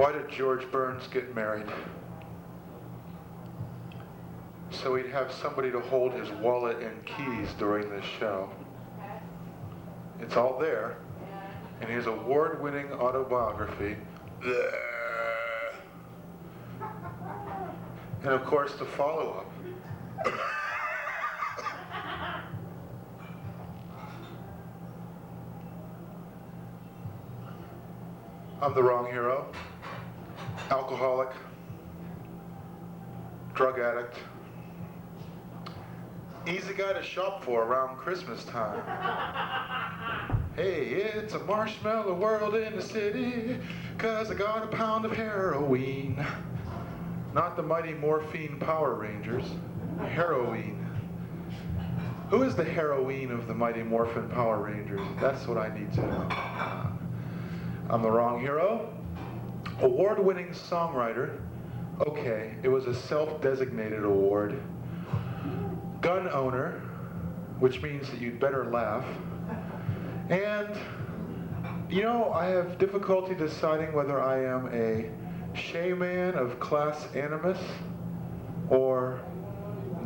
Why did George Burns get married? So he'd have somebody to hold his wallet and keys during this show. It's all there in his award-winning autobiography. And of course the follow-up. I'm the wrong hero. Alcoholic. Drug addict. Easy guy to shop for around Christmas time. Hey, it's a marshmallow world in the city, 'cause I got a pound of heroin. Not the mighty morphine Power Rangers. Heroin. Who is the heroine of the mighty morphin Power Rangers? That's what I need to know. I'm the wrong hero. Award-winning songwriter. Okay, it was a self-designated award. Gun owner, which means that you'd better laugh. And, you know, I have difficulty deciding whether I am a shaman of class animus or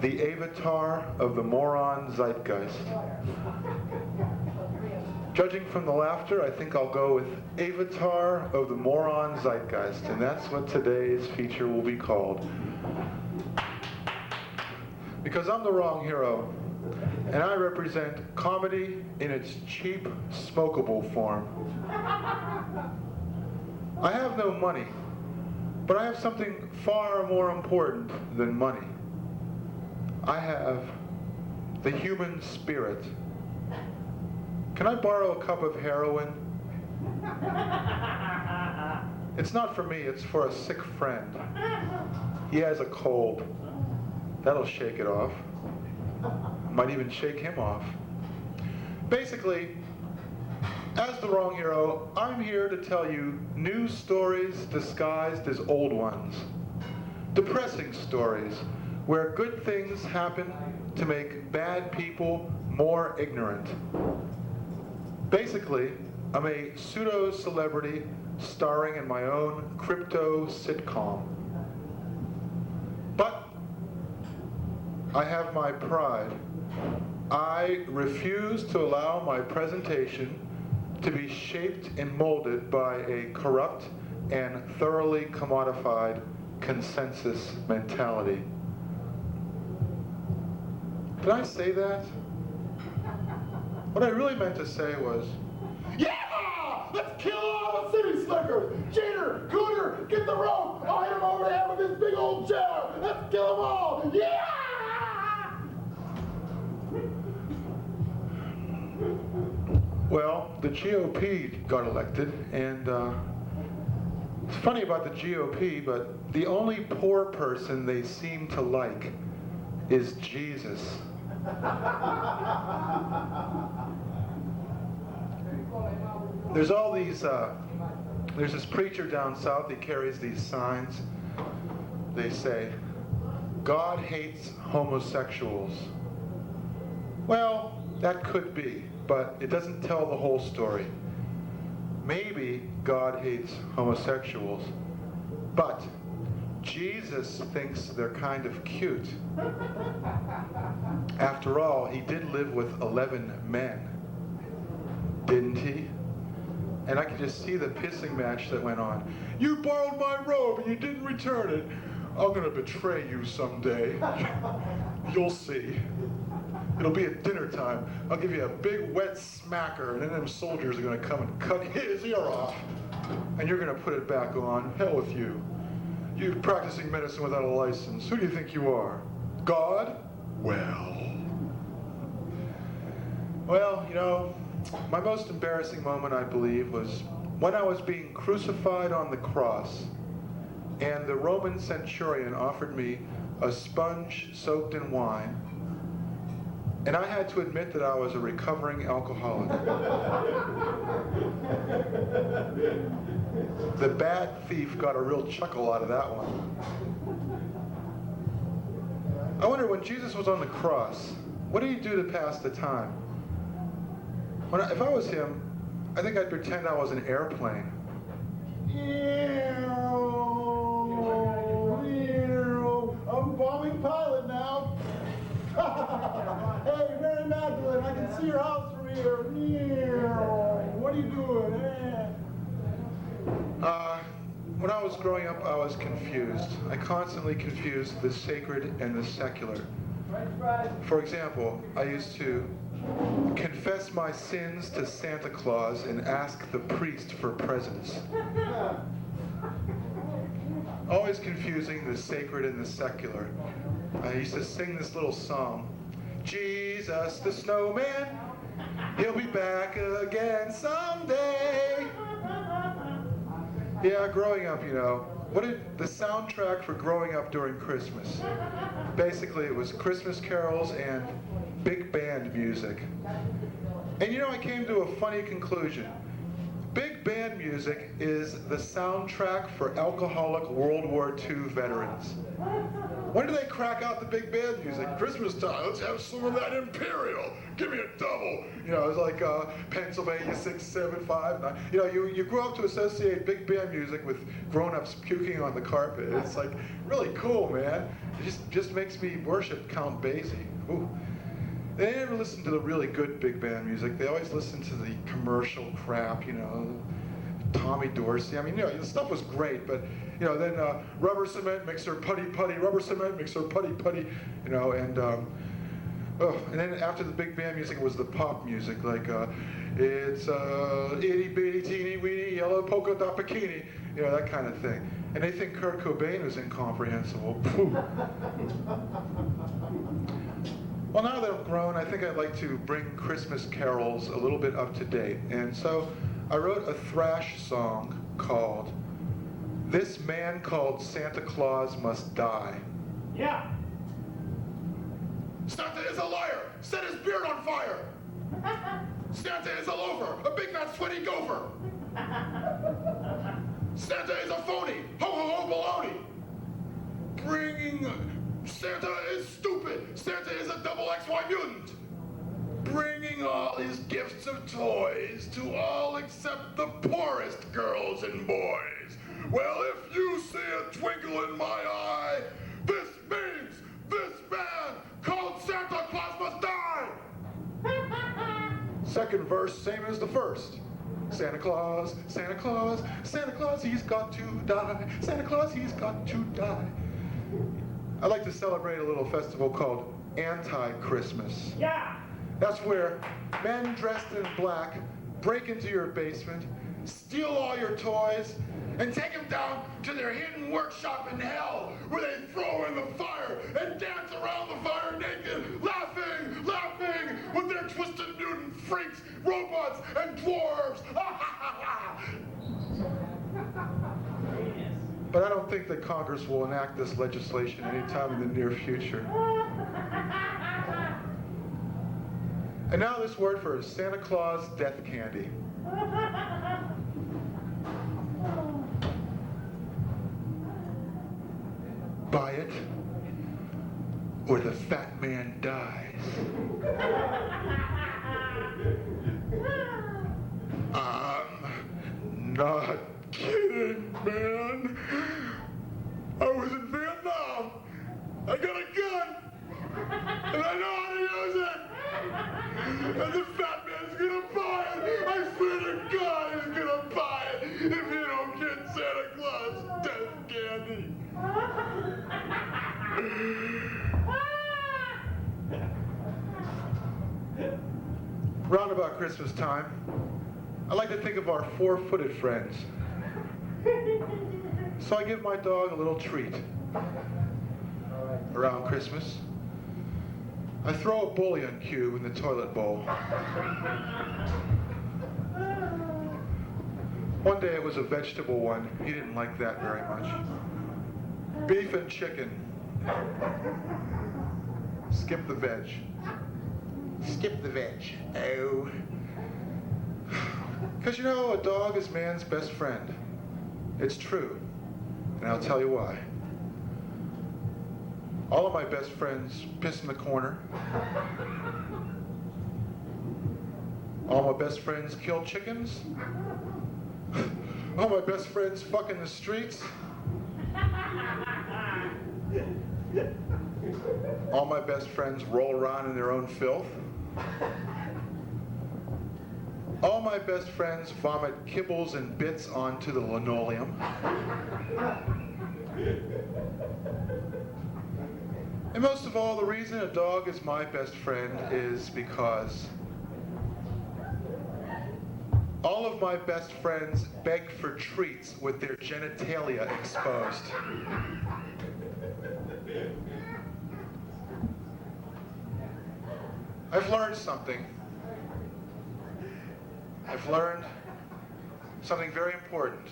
the avatar of the Moron Zeitgeist. Judging from the laughter, I think I'll go with avatar of the Moron Zeitgeist, and that's what today's feature will be called. Because I'm the wrong hero, and I represent comedy in its cheap, smokable form. I have no money, but I have something far more important than money. I have the human spirit. Can I borrow a cup of heroin? It's not for me, it's for a sick friend. He has a cold. That'll shake it off. Might even shake him off. Basically, as the wrong hero, I'm here to tell you new stories disguised as old ones. Depressing stories where good things happen to make bad people more ignorant. Basically, I'm a pseudo-celebrity starring in my own crypto sitcom. But I have my pride. I refuse to allow my presentation to be shaped and molded by a corrupt and thoroughly commodified consensus mentality. Did I say that? What I really meant to say was, yeah! Let's kill all the city slickers! Cheater! Cooter! Get the rope! I'll hit him over the head with this big old chair! Let's kill them all! Yeah! Well, the GOP got elected, and it's funny about the GOP, but the only poor person they seem to like is Jesus. There's all these, there's this preacher down south, he carries these signs. They say, God hates homosexuals. Well, that could be, but it doesn't tell the whole story. Maybe God hates homosexuals, but Jesus thinks they're kind of cute. After all, he did live with 11 men, didn't he? And I could just see the pissing match that went on. You borrowed my robe and you didn't return it. I'm gonna betray you someday. You'll see. It'll be at dinner time. I'll give you a big wet smacker, and then them soldiers are gonna come and cut his ear off. And you're gonna put it back on. Hell with you. You're practicing medicine without a license. Who do you think you are? God? Well, you know, my most embarrassing moment, I believe, was when I was being crucified on the cross, and the Roman centurion offered me a sponge soaked in wine, and I had to admit that I was a recovering alcoholic. The bad thief got a real chuckle out of that one. I wonder, when Jesus was on the cross, what did he do to pass the time? If I was him, I think I'd pretend I was an airplane. house from here. What are you doing? When I was growing up, I was confused. I constantly confused the sacred and the secular. For example, I used to confess my sins to Santa Claus and ask the priest for presents. Always confusing the sacred and the secular. I used to sing this little song. Jesus the snowman, he'll be back again someday. Yeah, growing up, you know, what did the soundtrack for growing up during Christmas? Basically, it was Christmas carols and big band music. And you know, I came to a funny conclusion. Big band music is the soundtrack for alcoholic World War II veterans. When do they crack out the big band music? Christmas time, let's have some of that Imperial. Give me a double. You know, it's like Pennsylvania 675. You know, you grow up to associate big band music with grown-ups puking on the carpet. It's like really cool, man. It just makes me worship Count Basie. Ooh. They never listen to the really good big band music. They always listen to the commercial crap, you know, Tommy Dorsey. I mean, you know, the stuff was great, but, you know, then rubber cement mixer, putty, rubber cement mixer, putty, you know, and then after the big band music was the pop music, like, it's itty bitty teeny weeny yellow polka dot bikini, you know, that kind of thing. And they think Kurt Cobain was incomprehensible. Well, now that I'm grown, I think I'd like to bring Christmas carols a little bit up to date. And so I wrote a thrash song called This Man Called Santa Claus Must Die. Yeah. Santa is a liar, set his beard on fire. Santa is a loafer, a big fat sweaty gopher. Santa is a phony, ho ho ho baloney. Santa is stupid. Santa is a double XY mutant. Bringing all his gifts of toys to all except the poorest girls and boys. Well, if you see a twinkle in my eye, this means this man called Santa Claus must die. Second verse, same as the first. Santa Claus, Santa Claus, Santa Claus, he's got to die. Santa Claus, he's got to die. I like to celebrate a little festival called Anti-Christmas. Yeah. That's where men dressed in black break into your basement, steal all your toys, and take them down to their hidden workshop in hell, where they throw in the fire and dance around the fire naked, laughing with their twisted mutant freaks, robots, and dwarves. But I don't think that Congress will enact this legislation anytime in the near future. And now this word for Santa Claus death candy. Buy it, or the fat man dies. I'm not kidding, man. I was in Vietnam. I got a gun, and I know how to use it. And the fat man's gonna buy it. I swear to God, he's gonna buy it if you don't get Santa Claus death candy. Round about Christmas time, I like to think of our four-footed friends. So I give my dog a little treat. Around Christmas, I throw a bouillon cube in the toilet bowl. One day it was a vegetable one. He didn't like that very much. Beef and chicken. Skip the veg. Skip the veg. Oh. Because you know, a dog is man's best friend. It's true. And I'll tell you why. All of my best friends piss in the corner. All my best friends kill chickens. All my best friends fuck in the streets. All my best friends roll around in their own filth. my best friends vomit kibbles and bits onto the linoleum. And most of all, the reason a dog is my best friend is because all of my best friends beg for treats with their genitalia exposed. I've learned something. I've learned something very important.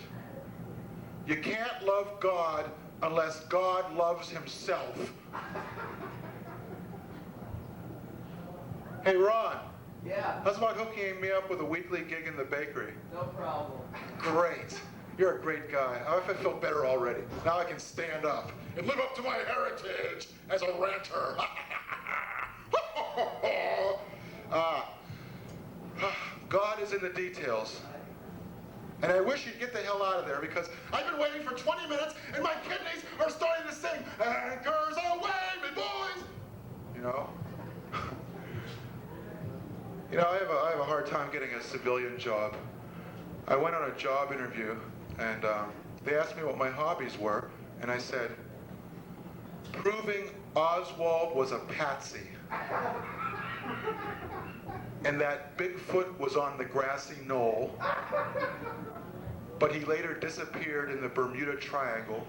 You can't love God unless God loves himself. Hey, Ron. Yeah. How's about hooking me up with a weekly gig in the bakery? No problem. Great. You're a great guy. I feel better already. Now I can stand up and live up to my heritage as a ranter. God is in the details. And I wish you'd get the hell out of there because I've been waiting for 20 minutes and my kidneys are starting to sing, "Anchors away, me boys!" You know? You know, I have a hard time getting a civilian job. I went on a job interview and they asked me what my hobbies were, and I said, proving Oswald was a patsy. And that Bigfoot was on the grassy knoll, but he later disappeared in the Bermuda Triangle,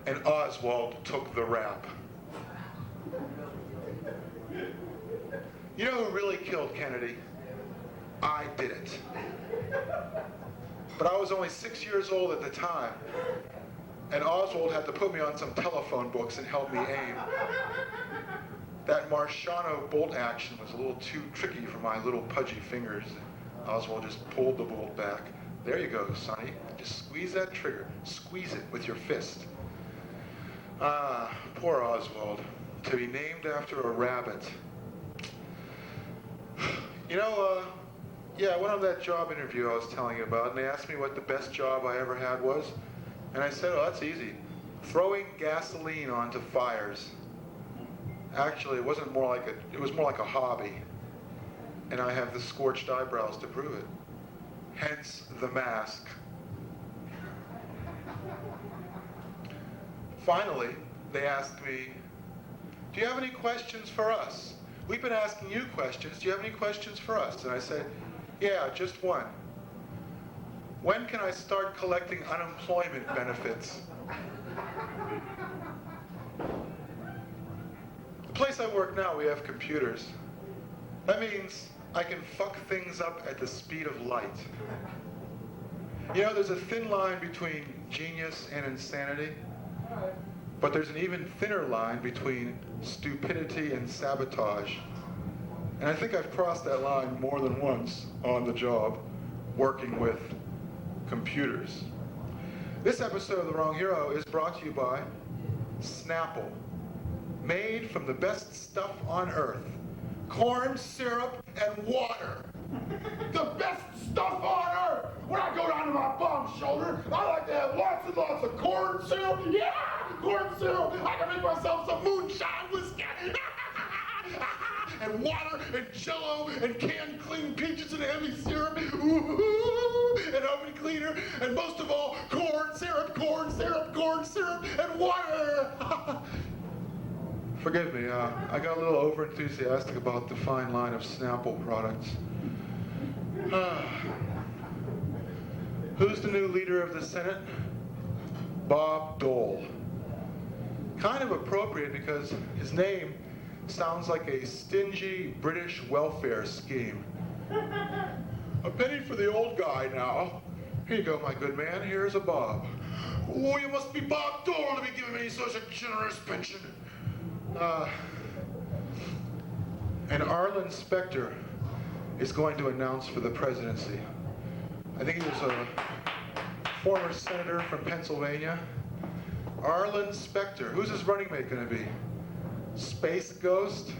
and Oswald took the rap. You know who really killed Kennedy? I did it. But I was only 6 years old at the time, and Oswald had to put me on some telephone books and help me aim. That Marciano bolt action was a little too tricky for my little pudgy fingers. Oswald just pulled the bolt back. There you go, Sonny. Just squeeze that trigger. Squeeze it with your fist. Ah, poor Oswald. To be named after a rabbit. You know, yeah, I went on that job interview I was telling you about, and they asked me what the best job I ever had was. And I said, oh, that's easy. Throwing gasoline onto fires. Actually, it was more like a hobby. And I have the scorched eyebrows to prove it. Hence the mask. Finally, they asked me, do you have any questions for us? We've been asking you questions. Do you have any questions for us? And I said, yeah, just one. When can I start collecting unemployment benefits? The place I work now, we have computers. That means I can fuck things up at the speed of light. You know, there's a thin line between genius and insanity, but there's an even thinner line between stupidity and sabotage. And I think I've crossed that line more than once on the job, working with computers. This episode of The Wrong Hero is brought to you by Snapple, made from the best stuff on earth. Corn, syrup, and water. The best stuff on earth! When I go down to my bum shoulder, I like to have lots and lots of corn syrup. Yeah! Corn syrup! I can make myself some moonshine whiskey. And water, and Jell-O, and canned clean peaches and heavy syrup. Ooh, and oven cleaner, and most of all, corn syrup, corn syrup, corn syrup, and water. Forgive me, I got a little over-enthusiastic about the fine line of Snapple products. Who's the new leader of the Senate? Bob Dole. Kind of appropriate because his name sounds like a stingy British welfare scheme. A penny for the old guy now. Here you go, my good man. Here's a Bob. Oh, you must be Bob Dole to be giving me such a generous pension. And Arlen Specter is going to announce for the presidency. I think he was a former senator from Pennsylvania. Arlen Specter. Who's his running mate going to be? Space Ghost?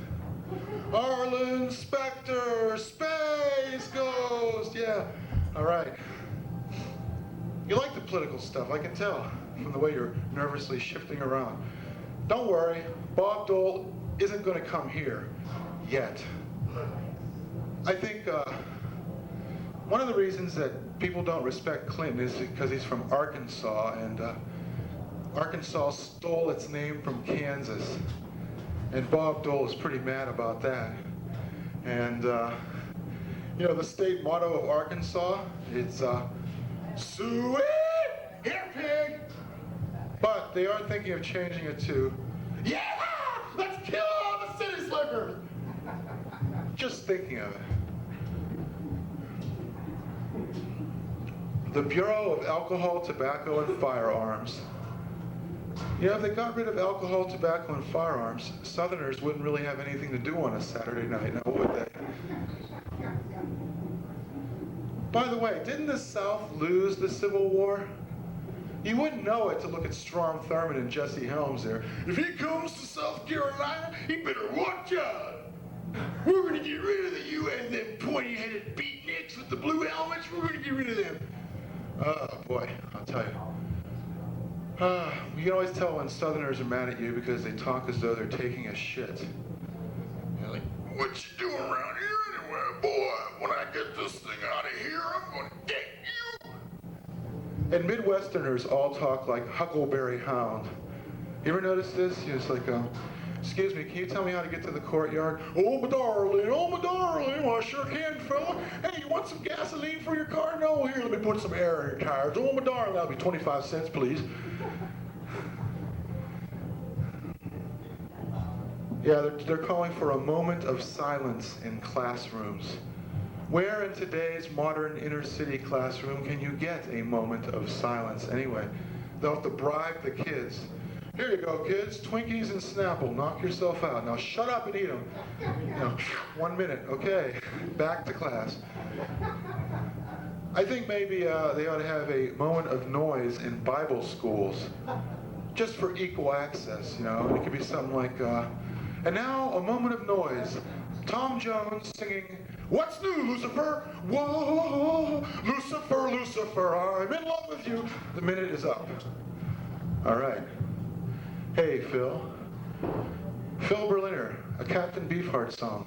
Arlen Specter, Space Ghost. Yeah. All right. You like the political stuff, I can tell from the way you're nervously shifting around. Don't worry, Bob Dole isn't going to come here yet. I think one of the reasons that people don't respect Clinton is because he's from Arkansas, and Arkansas stole its name from Kansas. And Bob Dole is pretty mad about that. And, you know, the state motto of Arkansas, it's, Sue it, here pig! But they are thinking of changing it to, yeah, let's kill all the city slickers! Just thinking of it. The Bureau of Alcohol, Tobacco, and Firearms. You know, if they got rid of alcohol, tobacco, and firearms, Southerners wouldn't really have anything to do on a Saturday night, now would they? By the way, didn't the South lose the Civil War? You wouldn't know it to look at Strom Thurmond and Jesse Helms there. If he comes to South Carolina, he better watch out. We're going to get rid of the U.S. them pointy-headed beatniks with the blue helmets. We're going to get rid of them. Oh, boy, I'll tell you. You can always tell when Southerners are mad at you because they talk as though they're taking a shit. You're like, what you doing around here anyway, boy? When I get this thing out of here, I'm going to get you. And Midwesterners all talk like Huckleberry Hound. You ever notice this? You're just like, excuse me, can you tell me how to get to the courtyard? Oh, my darling, well, I sure can, fella. Hey, you want some gasoline for your car? No, here, let me put some air in your tires. Oh, my darling, that'll be 25 cents, please. Yeah, they're calling for a moment of silence in classrooms. Where in today's modern inner-city classroom can you get a moment of silence anyway? They'll have to bribe the kids. Here you go, kids, Twinkies and Snapple, knock yourself out. Now shut up and eat them. You know, 1 minute, okay, back to class. I think maybe they ought to have a moment of noise in Bible schools, just for equal access, you know. It could be something like, and now a moment of noise. Tom Jones singing, "What's new, Lucifer? Whoa, Lucifer, Lucifer, I'm in love with you." The minute is up. All right. Hey, Phil. Phil Berliner, a Captain Beefheart song.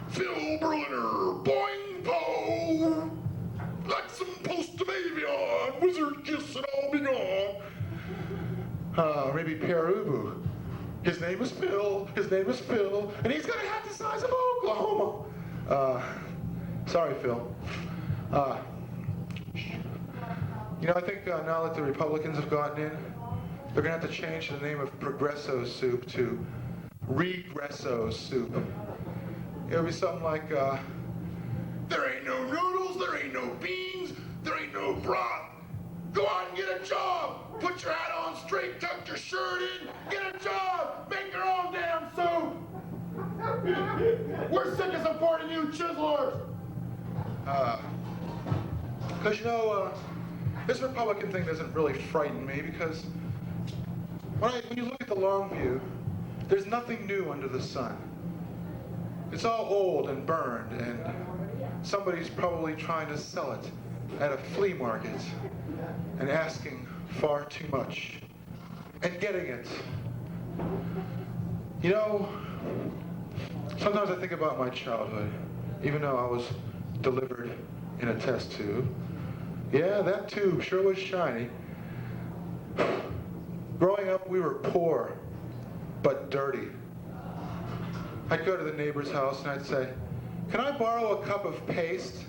Phil Berliner, boing po, like some post-avion, wizard kiss and all be gone. Maybe Pierre Ubu. His name is Phil, and he's gonna have the size of Oklahoma. Sorry, Phil. You know, I think now that the Republicans have gotten in, they're gonna have to change the name of Progresso Soup to Regresso Soup. It'll be something like, there ain't no noodles, there ain't no beans, there ain't no broth. Go out and get a job. Put your hat on straight, tuck your shirt in, get a job, make your own damn soup. We're sick of supporting you chiselers. Because, you know, this Republican thing doesn't really frighten me because when you look at the long view, there's nothing new under the sun. It's all old and burned, and somebody's probably trying to sell it at a flea market and asking far too much and getting it. You know, sometimes I think about my childhood, even though I was delivered in a test tube. Yeah, that tube sure was shiny. Growing up, we were poor, but dirty. I'd go to the neighbor's house and I'd say, "Can I borrow a cup of paste?"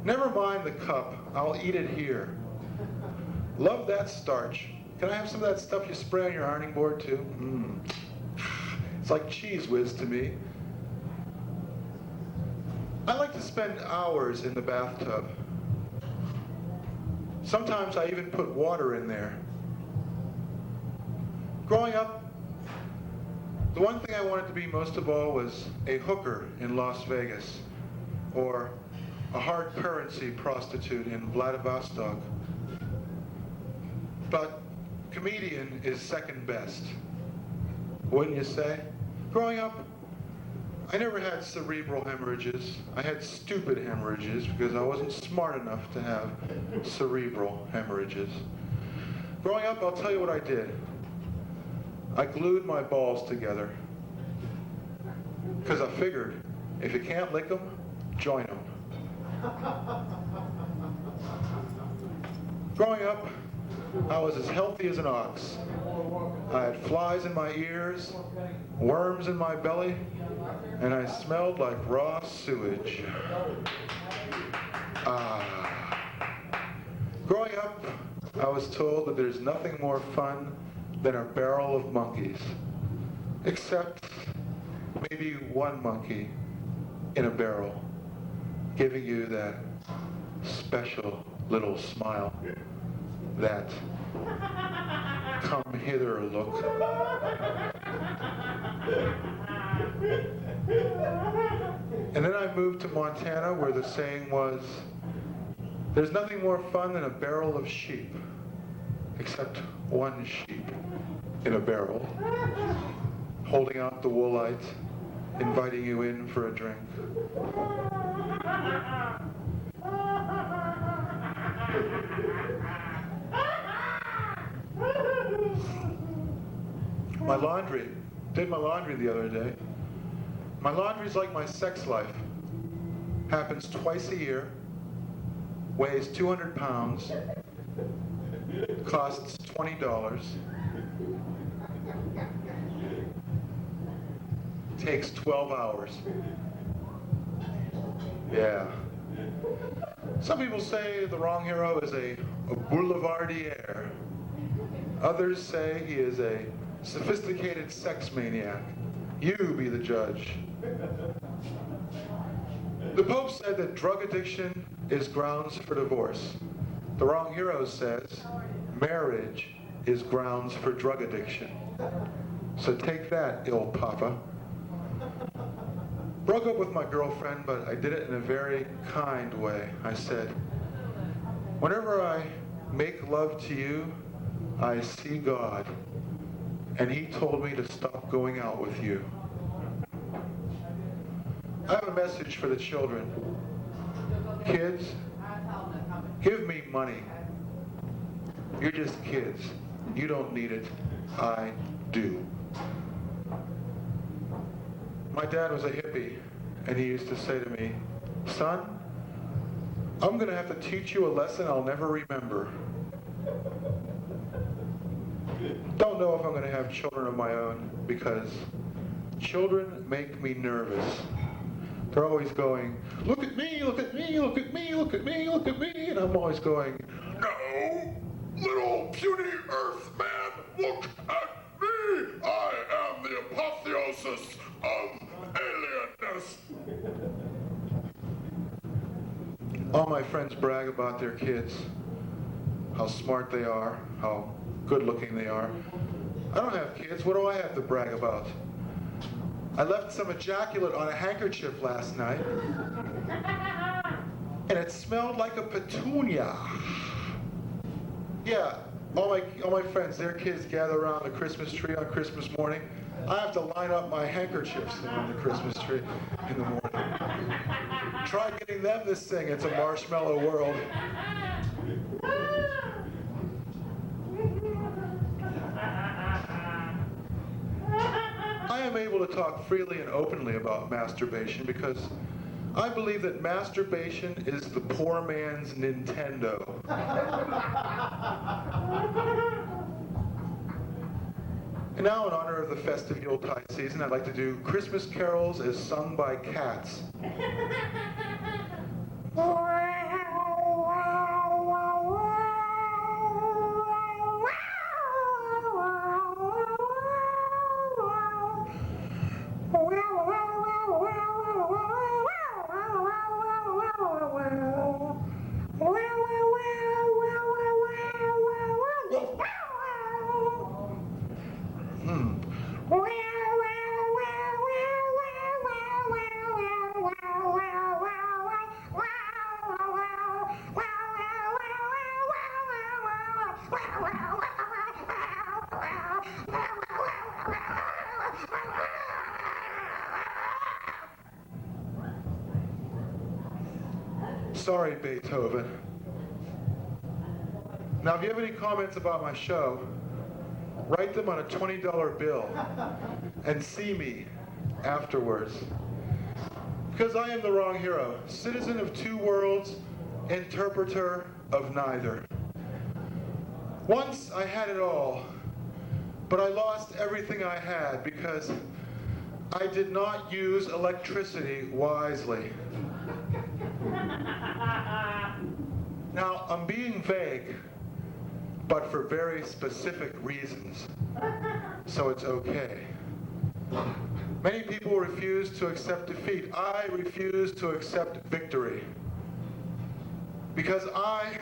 "Never mind the cup, I'll eat it here." "Love that starch. Can I have some of that stuff you spray on your ironing board too?" It's like cheese whiz to me. I like to spend hours in the bathtub. Sometimes I even put water in there. Growing up, the one thing I wanted to be most of all was a hooker in Las Vegas, or a hard currency prostitute in Vladivostok. But comedian is second best, wouldn't you say? Growing up, I never had cerebral hemorrhages. I had stupid hemorrhages because I wasn't smart enough to have cerebral hemorrhages. Growing up, I'll tell you what I did. I glued my balls together because I figured if you can't lick them, join them. Growing up, I was as healthy as an ox. I had flies in my ears, worms in my belly, and I smelled like raw sewage. Growing up, I was told that there's nothing more fun than a barrel of monkeys, except maybe one monkey in a barrel, giving you that special little smile, that come hither look. And then I moved to Montana, where the saying was, there's nothing more fun than a barrel of sheep, except one sheep in a barrel, holding out the woolite, inviting you in for a drink. Did my laundry the other day. My laundry's like my sex life. Happens twice a year, weighs 200 pounds, costs $20, takes 12 hours. Yeah. Some people say the wrong hero is a boulevardier. Others say he is a sophisticated sex maniac. You be the judge. The Pope said that drug addiction is grounds for divorce. The wrong hero says marriage is grounds for drug addiction. So take that, ill papa. Broke up with my girlfriend, but I did it in a very kind way. I said, whenever I make love to you, I see God. And he told me to stop going out with you. I have a message for the children. Kids, give me money. You're just kids. You don't need it. I do. My dad was a hippie, and he used to say to me, son, I'm going to have to teach you a lesson I'll never remember. Don't know if I'm going to have children of my own, because children make me nervous. They're always going, look at me, look at me, look at me, look at me, look at me, and I'm always going, no, little puny earth man, look at me. I am the apotheosis of alienness. All my friends brag about their kids, how smart they are, how good looking they are. I don't have kids. What do I have to brag about? I left some ejaculate on a handkerchief last night, and it smelled like a petunia. Yeah, all my friends, their kids gather around the Christmas tree on Christmas morning. I have to line up my handkerchiefs on the Christmas tree in the morning. Try getting them to sing It's a Marshmallow World. I am able to talk freely and openly about masturbation because I believe that masturbation is the poor man's Nintendo. And now, in honor of the festive Yuletide season, I'd like to do Christmas carols as sung by cats. Sorry, Beethoven. Now, if you have any comments about my show, write them on a $20 bill and see me afterwards. Because I am the wrong hero, citizen of two worlds, interpreter of neither. Once I had it all, but I lost everything I had because I did not use electricity wisely. Now, I'm being vague, but for very specific reasons, so it's okay. Many people refuse to accept defeat. I refuse to accept victory. Because I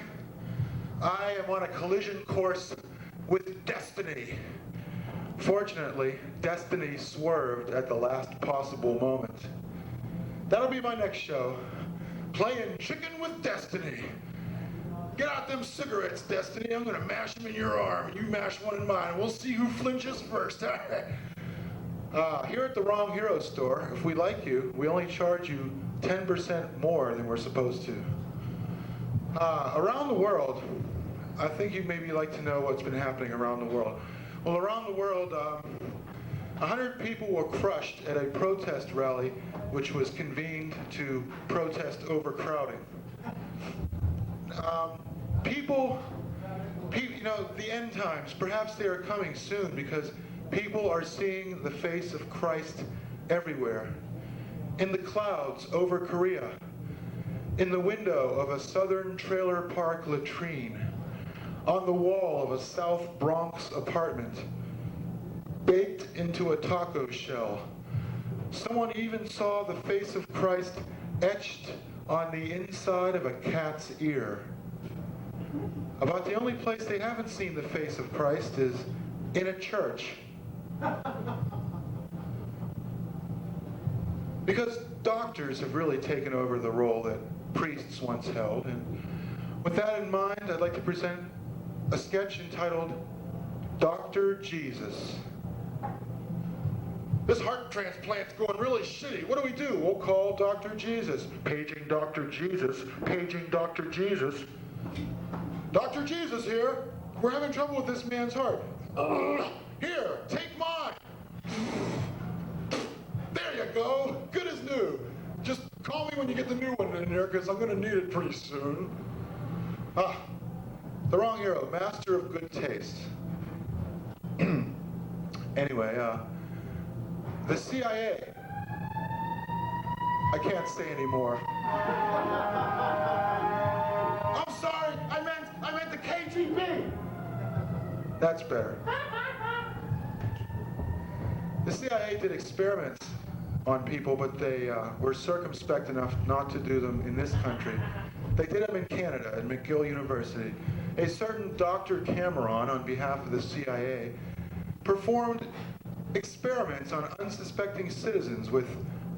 am on a collision course with destiny. Fortunately, destiny swerved at the last possible moment. That'll be my next show. Playing chicken with destiny. Get out them cigarettes, Destiny. I'm gonna mash them in your arm, and you mash one in mine. We'll see who flinches first. Here at the Wrong Hero store, if we like you, we only charge you 10% more than we're supposed to. Around the world, I think you'd maybe like to know what's been happening around the world. Well, around the world, 100 people were crushed at a protest rally which was convened to protest overcrowding. People, you know, the end times, perhaps they are coming soon because people are seeing the face of Christ everywhere. In the clouds over Korea, in the window of a southern trailer park latrine, on the wall of a South Bronx apartment, baked into a taco shell. Someone even saw the face of Christ etched on the inside of a cat's ear. About the only place they haven't seen the face of Christ is in a church. Because doctors have really taken over the role that priests once held. And with that in mind, I'd like to present a sketch entitled Dr. Jesus. This heart transplant's going really shitty. What do? We'll call Dr. Jesus. Paging Dr. Jesus. Paging Dr. Jesus. Dr. Jesus here. We're having trouble with this man's heart. Here, take mine. There you go. Good as new. Just call me when you get the new one in here, because I'm going to need it pretty soon. The Wrong Hero, master of good taste. Anyway, the CIA. I can't say anymore. I'm sorry, I meant the KGB. That's better. The CIA did experiments on people, but they were circumspect enough not to do them in this country. They did them in Canada, at McGill University. A certain Dr. Cameron, on behalf of the CIA, performed experiments on unsuspecting citizens with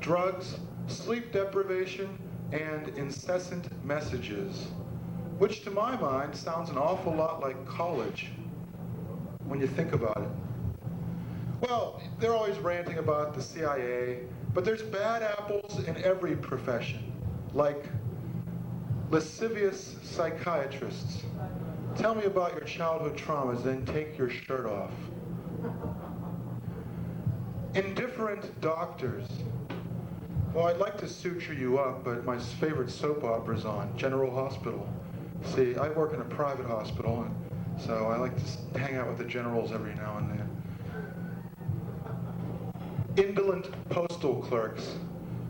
drugs, sleep deprivation, and incessant messages, which to my mind sounds an awful lot like college when you think about it. Well, they're always ranting about the CIA, but there's bad apples in every profession, like lascivious psychiatrists. Tell me about your childhood traumas, then take your shirt off. Indifferent doctors. Well, I'd like to suture you up, but my favorite soap opera's on, General Hospital. See, I work in a private hospital, and so I like to hang out with the generals every now and then. Indolent postal clerks.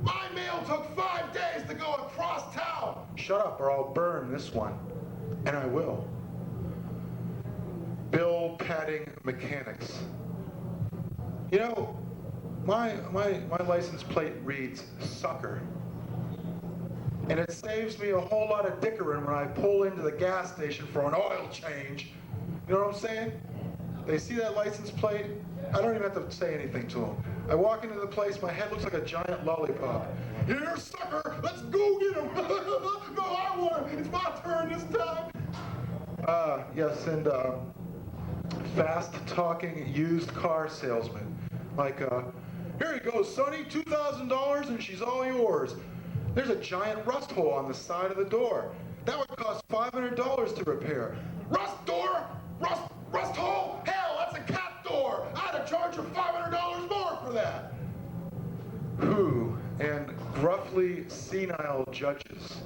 My mail took 5 days to go across town. Shut up or I'll burn this one. And I will. Bill padding mechanics. You know, my license plate reads sucker. And it saves me a whole lot of dickering when I pull into the gas station for an oil change. You know what I'm saying? They see that license plate, I don't even have to say anything to them. I walk into the place, my head looks like a giant lollipop. Here, sucker, let's go get him. No, I want him. It's my turn this time. Yes, and fast-talking used car salesman. Like, here you go, Sonny, $2,000 and she's all yours. There's a giant rust hole on the side of the door. That would cost $500 to repair. Rust door? Rust hole? Hell, that's a cat door. I'd have charged you $500 more for that. Who, and gruffly judges.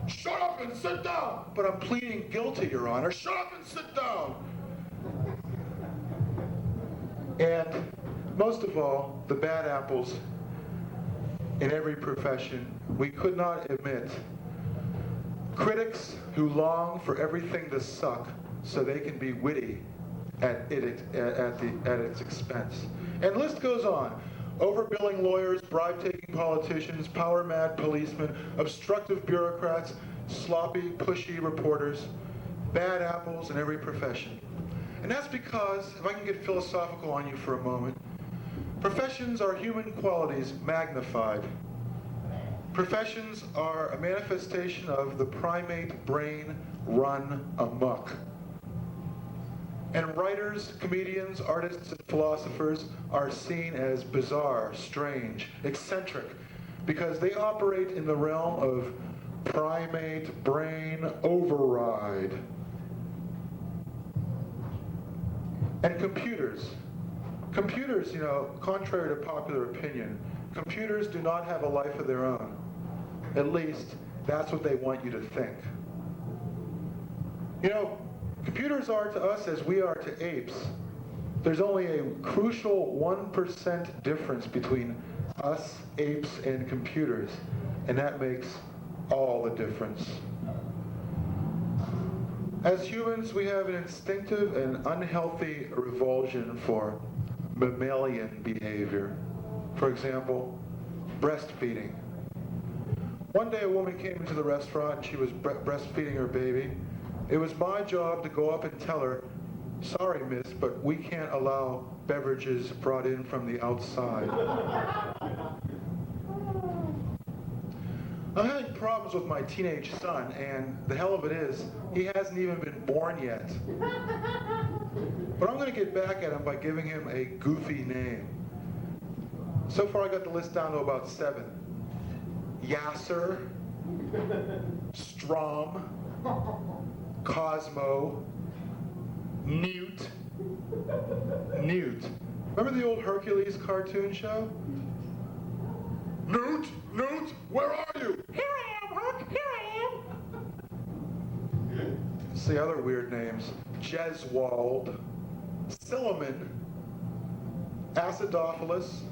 Shut up and sit down! But I'm pleading guilty, Your Honor. Shut up and sit down! And most of all, the bad apples in every profession we could not admit. Critics who long for everything to suck so they can be witty at its expense. And the list goes on. Overbilling lawyers, bribe-taking politicians, power-mad policemen, obstructive bureaucrats, sloppy, pushy reporters, bad apples in every profession. And that's because, if I can get philosophical on you for a moment, professions are human qualities magnified. Professions are a manifestation of the primate brain run amok. And writers, comedians, artists, and philosophers are seen as bizarre, strange, eccentric, because they operate in the realm of primate brain override. And computers, you know, contrary to popular opinion, computers do not have a life of their own. At least, that's what they want you to think. You know, computers are to us as we are to apes. There's only a crucial 1% difference between us, apes, and computers, and that makes all the difference. As humans, we have an instinctive and unhealthy revulsion for mammalian behavior. For example, breastfeeding. One day a woman came into the restaurant and she was breastfeeding her baby. It was my job to go up and tell her, "Sorry, miss, but we can't allow beverages brought in from the outside." I'm having problems with my teenage son, and the hell of it is, he hasn't even been born yet. But I'm going to get back at him by giving him a goofy name. So far I got the list down to about 7. Yasser, Strom, Cosmo, Newt. Remember the old Hercules cartoon show? Newt, where are you? Here I am, Herc, here I am. See other weird names. Jeswald, Silliman, Acidophilus.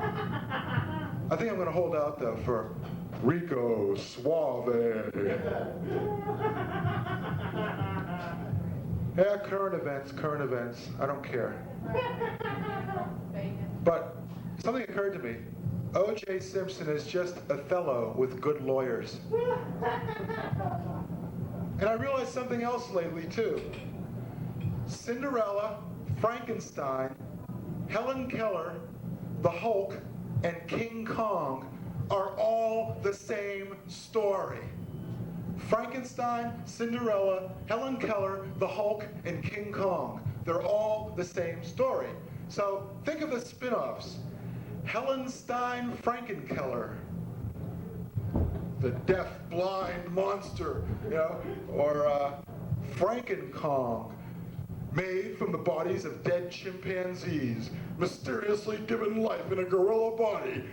I think I'm going to hold out, though, for Rico Suave. Yeah, current events. I don't care. But something occurred to me. O.J. Simpson is just Othello with good lawyers. And I realized something else lately, too. Cinderella, Frankenstein, Helen Keller, the Hulk, and King Kong are all the same story. Frankenstein, Cinderella, Helen Keller, the Hulk, and King Kong. They're all the same story. So think of the spin-offs. Helen Stein Frankenkeller, the deaf, blind monster, you know, or Franken-Kong, made from the bodies of dead chimpanzees, mysteriously given life in a gorilla body.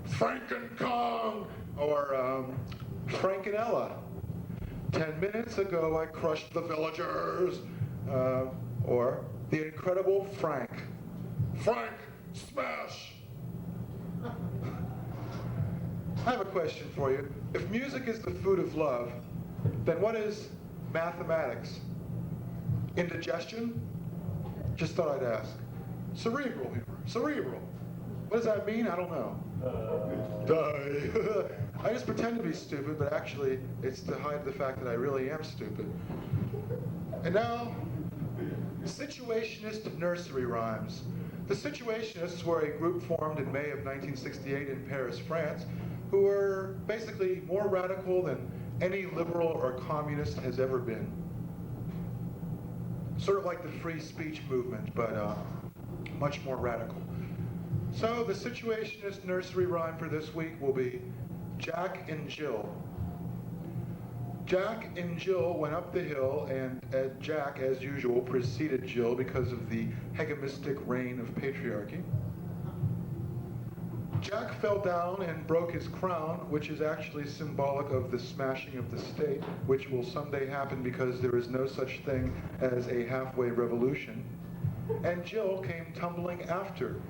Franken-Kong, or Frankenella. 10 minutes ago I crushed the villagers, or The Incredible Frank. Frank, smash! I have a question for you. If music is the food of love, then what is mathematics? Indigestion? Just thought I'd ask. Cerebral humor. Cerebral. What does that mean? I don't know. Die. I just pretend to be stupid, but actually it's to hide the fact that I really am stupid. And now, situationist nursery rhymes. The Situationists were a group formed in May of 1968 in Paris, France, who were basically more radical than any liberal or communist has ever been. Sort of like the free speech movement, but much more radical. So the Situationist nursery rhyme for this week will be Jack and Jill. Jack and Jill went up the hill, and Jack, as usual, preceded Jill because of the hegemonistic reign of patriarchy. Jack fell down and broke his crown, which is actually symbolic of the smashing of the state, which will someday happen because there is no such thing as a halfway revolution. And Jill came tumbling after,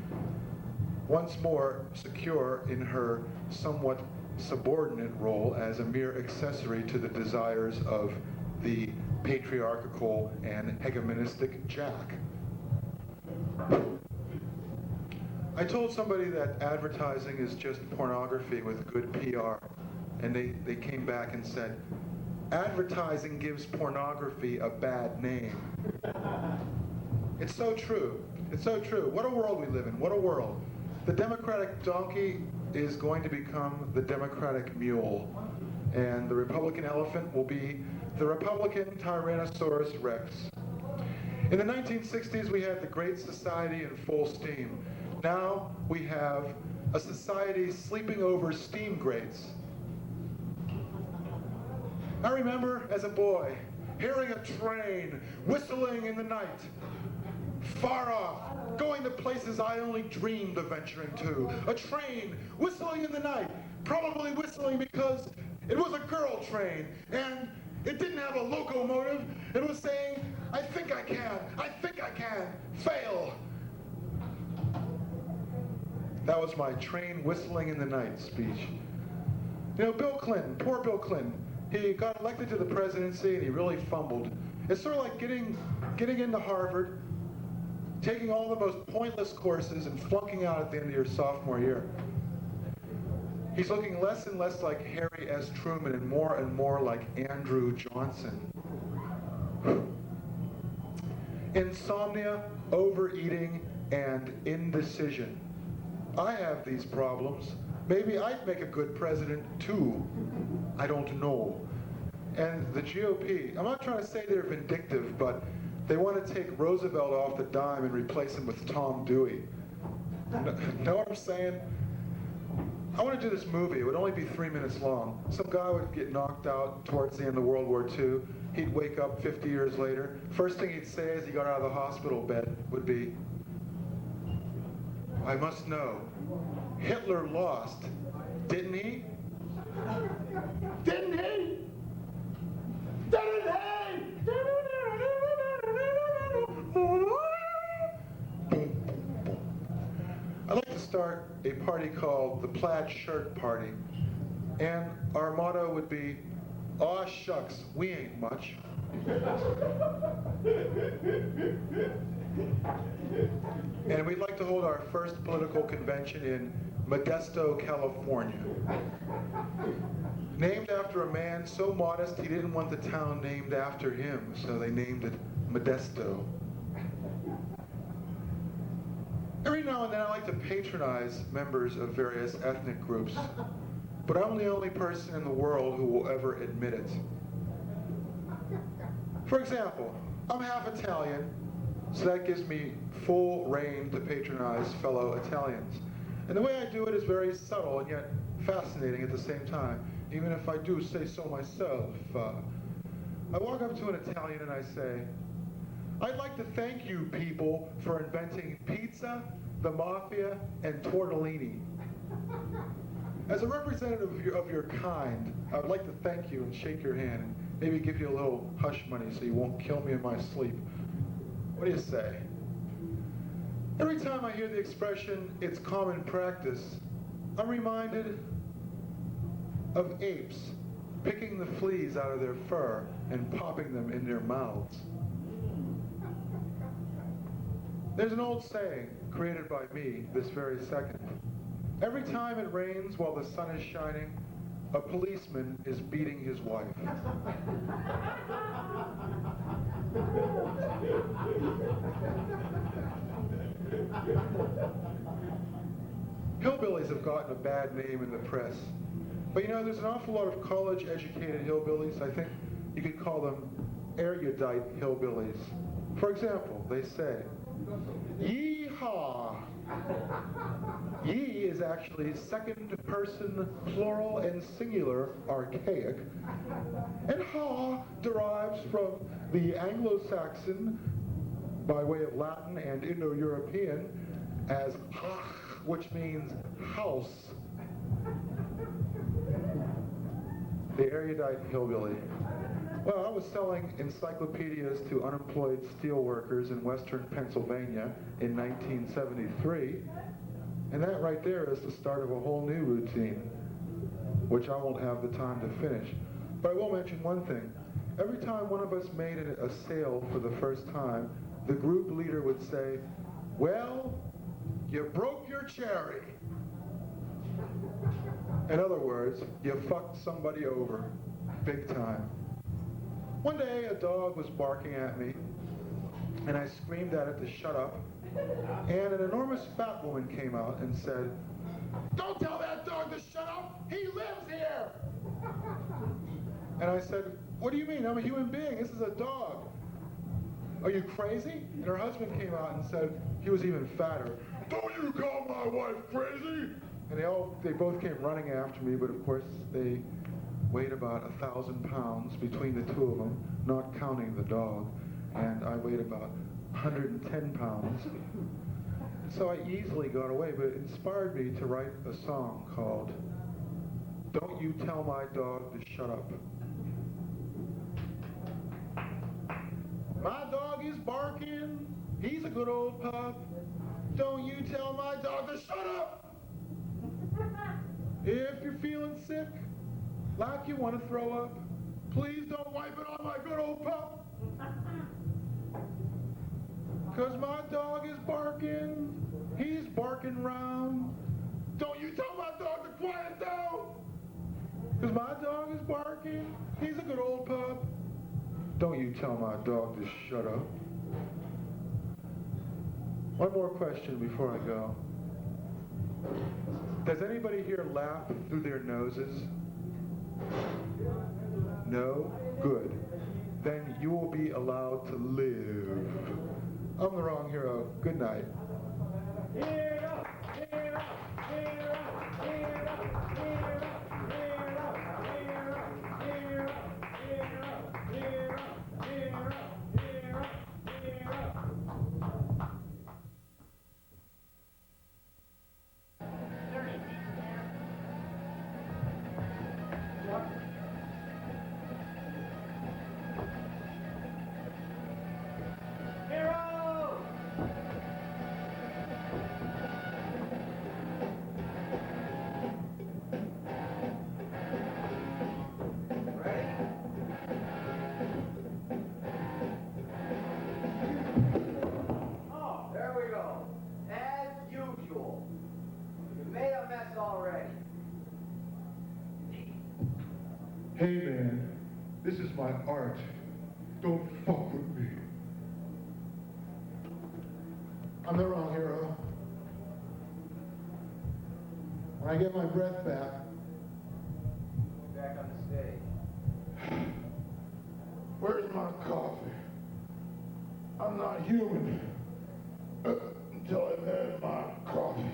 once more secure in her somewhat subordinate role as a mere accessory to the desires of the patriarchal and hegemonistic Jack. I told somebody that advertising is just pornography with good PR, and they came back and said, advertising gives pornography a bad name. It's so true. It's so true. What a world we live in. What a world. The Democratic donkey is going to become the Democratic mule, and the Republican elephant will be the Republican Tyrannosaurus Rex. In the 1960s, we had the Great Society in full steam. Now we have a society sleeping over steam grates. I remember as a boy hearing a train whistling in the night, far off, going to places I only dreamed of venturing to. A train whistling in the night, probably whistling because it was a girl train, and it didn't have a locomotive. It was saying, I think I can, fail. That was my train whistling in the night speech. You know, Bill Clinton, poor Bill Clinton, he got elected to the presidency and he really fumbled. It's sort of like getting into Harvard, taking all the most pointless courses and flunking out at the end of your sophomore year. He's looking less and less like Harry S. Truman and more like Andrew Johnson. Insomnia, overeating, and indecision. I have these problems. Maybe I'd make a good president too. I don't know. And the GOP, I'm not trying to say they're vindictive, but they want to take Roosevelt off the dime and replace him with Tom Dewey. Know what I'm saying? I want to do this movie. It would only be 3 minutes long. Some guy would get knocked out towards the end of World War II. He'd wake up 50 years later. First thing he'd say as he got out of the hospital bed would be, I must know, Hitler lost, didn't he? Didn't he? Didn't he? I'd like to start a party called the Plaid Shirt Party, and our motto would be, aw shucks, we ain't much. And we'd like to hold our first political convention in Modesto, California. Named after a man so modest he didn't want the town named after him, so they named it Modesto. Every now and then I like to patronize members of various ethnic groups, but I'm the only person in the world who will ever admit it. For example, I'm half Italian, so that gives me full reign to patronize fellow Italians. And the way I do it is very subtle and yet fascinating at the same time, even if I do say so myself. I walk up to an Italian and I say, I'd like to thank you people for inventing pizza, the mafia, and tortellini. As a representative of your kind, I would like to thank you and shake your hand and maybe give you a little hush money so you won't kill me in my sleep. What do you say? Every time I hear the expression, it's common practice, I'm reminded of apes picking the fleas out of their fur and popping them in their mouths. There's an old saying, created by me this very second. Every time it rains while the sun is shining, a policeman is beating his wife. Hillbillies have gotten a bad name in the press. But you know, there's an awful lot of college-educated hillbillies. I think you could call them erudite hillbillies. For example, they say, yee-haw. Yee is actually second person plural and singular archaic, and haw derives from the Anglo-Saxon by way of Latin and Indo-European as hach. which means house. The erudite hillbilly. Well, I was selling encyclopedias to unemployed steelworkers in western Pennsylvania in 1973, and that right there is the start of a whole new routine, which I won't have the time to finish. But I will mention one thing. Every time one of us made a sale for the first time, the group leader would say, "Well, you broke your cherry." In other words, you fucked somebody over, big time. One day, a dog was barking at me, and I screamed at it to shut up, and an enormous fat woman came out and said, Don't tell that dog to shut up. He lives here. and I said, "What do you mean? I'm a human being. This is a dog. Are you crazy?" And her husband came out and said, he was even fatter, Don't you call my wife crazy. and they both came running after me, but of course they weighed about 1,000 pounds between the two of them, not counting the dog, and I weighed about 110 pounds. So I easily got away, but it inspired me to write a song called "Don't You Tell My Dog to Shut Up." My dog is barking, he's a good old pup. Don't you tell my dog to shut up. If you're feeling sick, like you want to throw up, please don't wipe it on my good old pup. 'Cause my dog is barking, he's barking round. Don't you tell my dog to quiet down. 'Cause my dog is barking, he's a good old pup. Don't you tell my dog to shut up. One more question before I go. Does anybody here laugh through their noses? No? Good. Then you will be allowed to live. I'm the wrong hero. Good night. Hey man, this is my art. Don't fuck with me. I'm the wrong hero. When I get my breath back on the stage. Where's my coffee? I'm not human until I've had my coffee.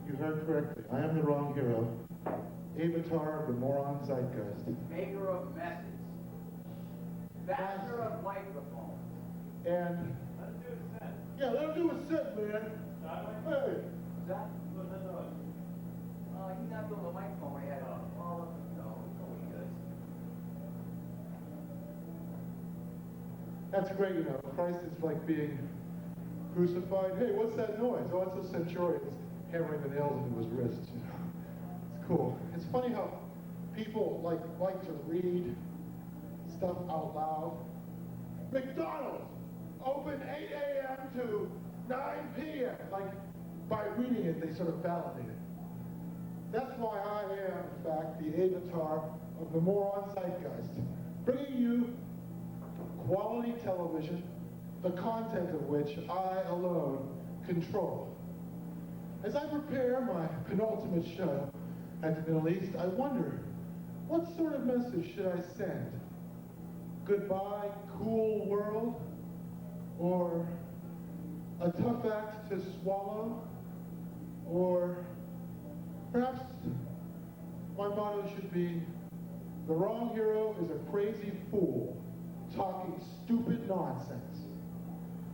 You heard correctly. I am the wrong hero. Avatar of the Moron Zeitgeist. Maker of methods. Faster of microphones. And Let's do a set. yeah, let him do a set, man. Hey. Is that? He's not doing the microphone when he had all of them. No, he does. That's great, you know. Christ is like being crucified. Hey, what's that noise? Oh, it's a centurion hammering the nails into his wrists, you know. It's cool. It's funny how people like to read stuff out loud. McDonald's, open 8 a.m. to 9 p.m. Like, by reading it, they sort of validate it. That's why I am, in fact, the avatar of the Moron Zeitgeist, bringing you quality television, the content of which I alone control. As I prepare my penultimate show at the Middle East, I wonder, what sort of message should I send? Goodbye, cool world? Or a tough act to swallow? Or perhaps my motto should be, The wrong hero is a crazy fool talking stupid nonsense.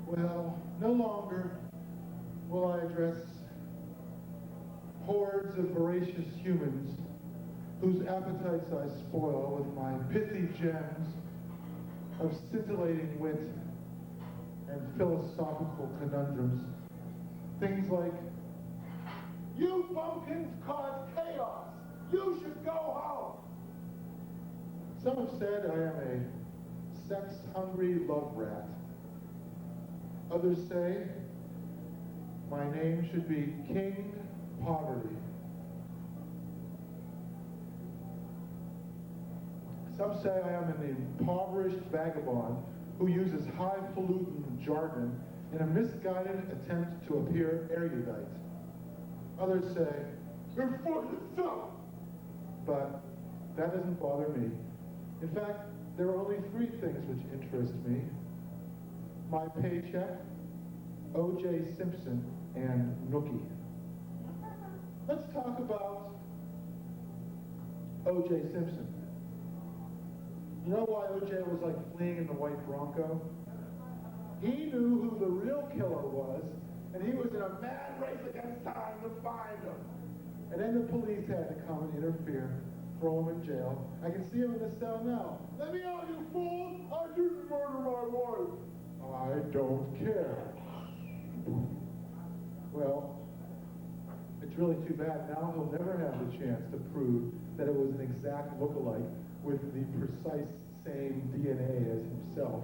Well, no longer will I address hordes of voracious humans whose appetites I spoil with my pithy gems of scintillating wit and philosophical conundrums. Things like, you pumpkins cause chaos. You should go home. Some have said I am a sex-hungry love rat. Others say my name should be King Poverty. Some say I am an impoverished vagabond who uses highfalutin jargon in a misguided attempt to appear erudite. Others say, you're fucking dumb. But that doesn't bother me. In fact, there are only three things which interest me: my paycheck, O.J. Simpson, and Nookie. Let's talk about O.J. Simpson. You know why O.J. was like fleeing in the white Bronco? He knew who the real killer was, and he was in a mad race against time to find him. And then the police had to come and interfere, throw him in jail. I can see him in the cell now. Let me out, you fool! I didn't murder my wife. I don't care. Well, it's really too bad. Now he'll never have the chance to prove that it was an exact look-alike with the precise same DNA as himself,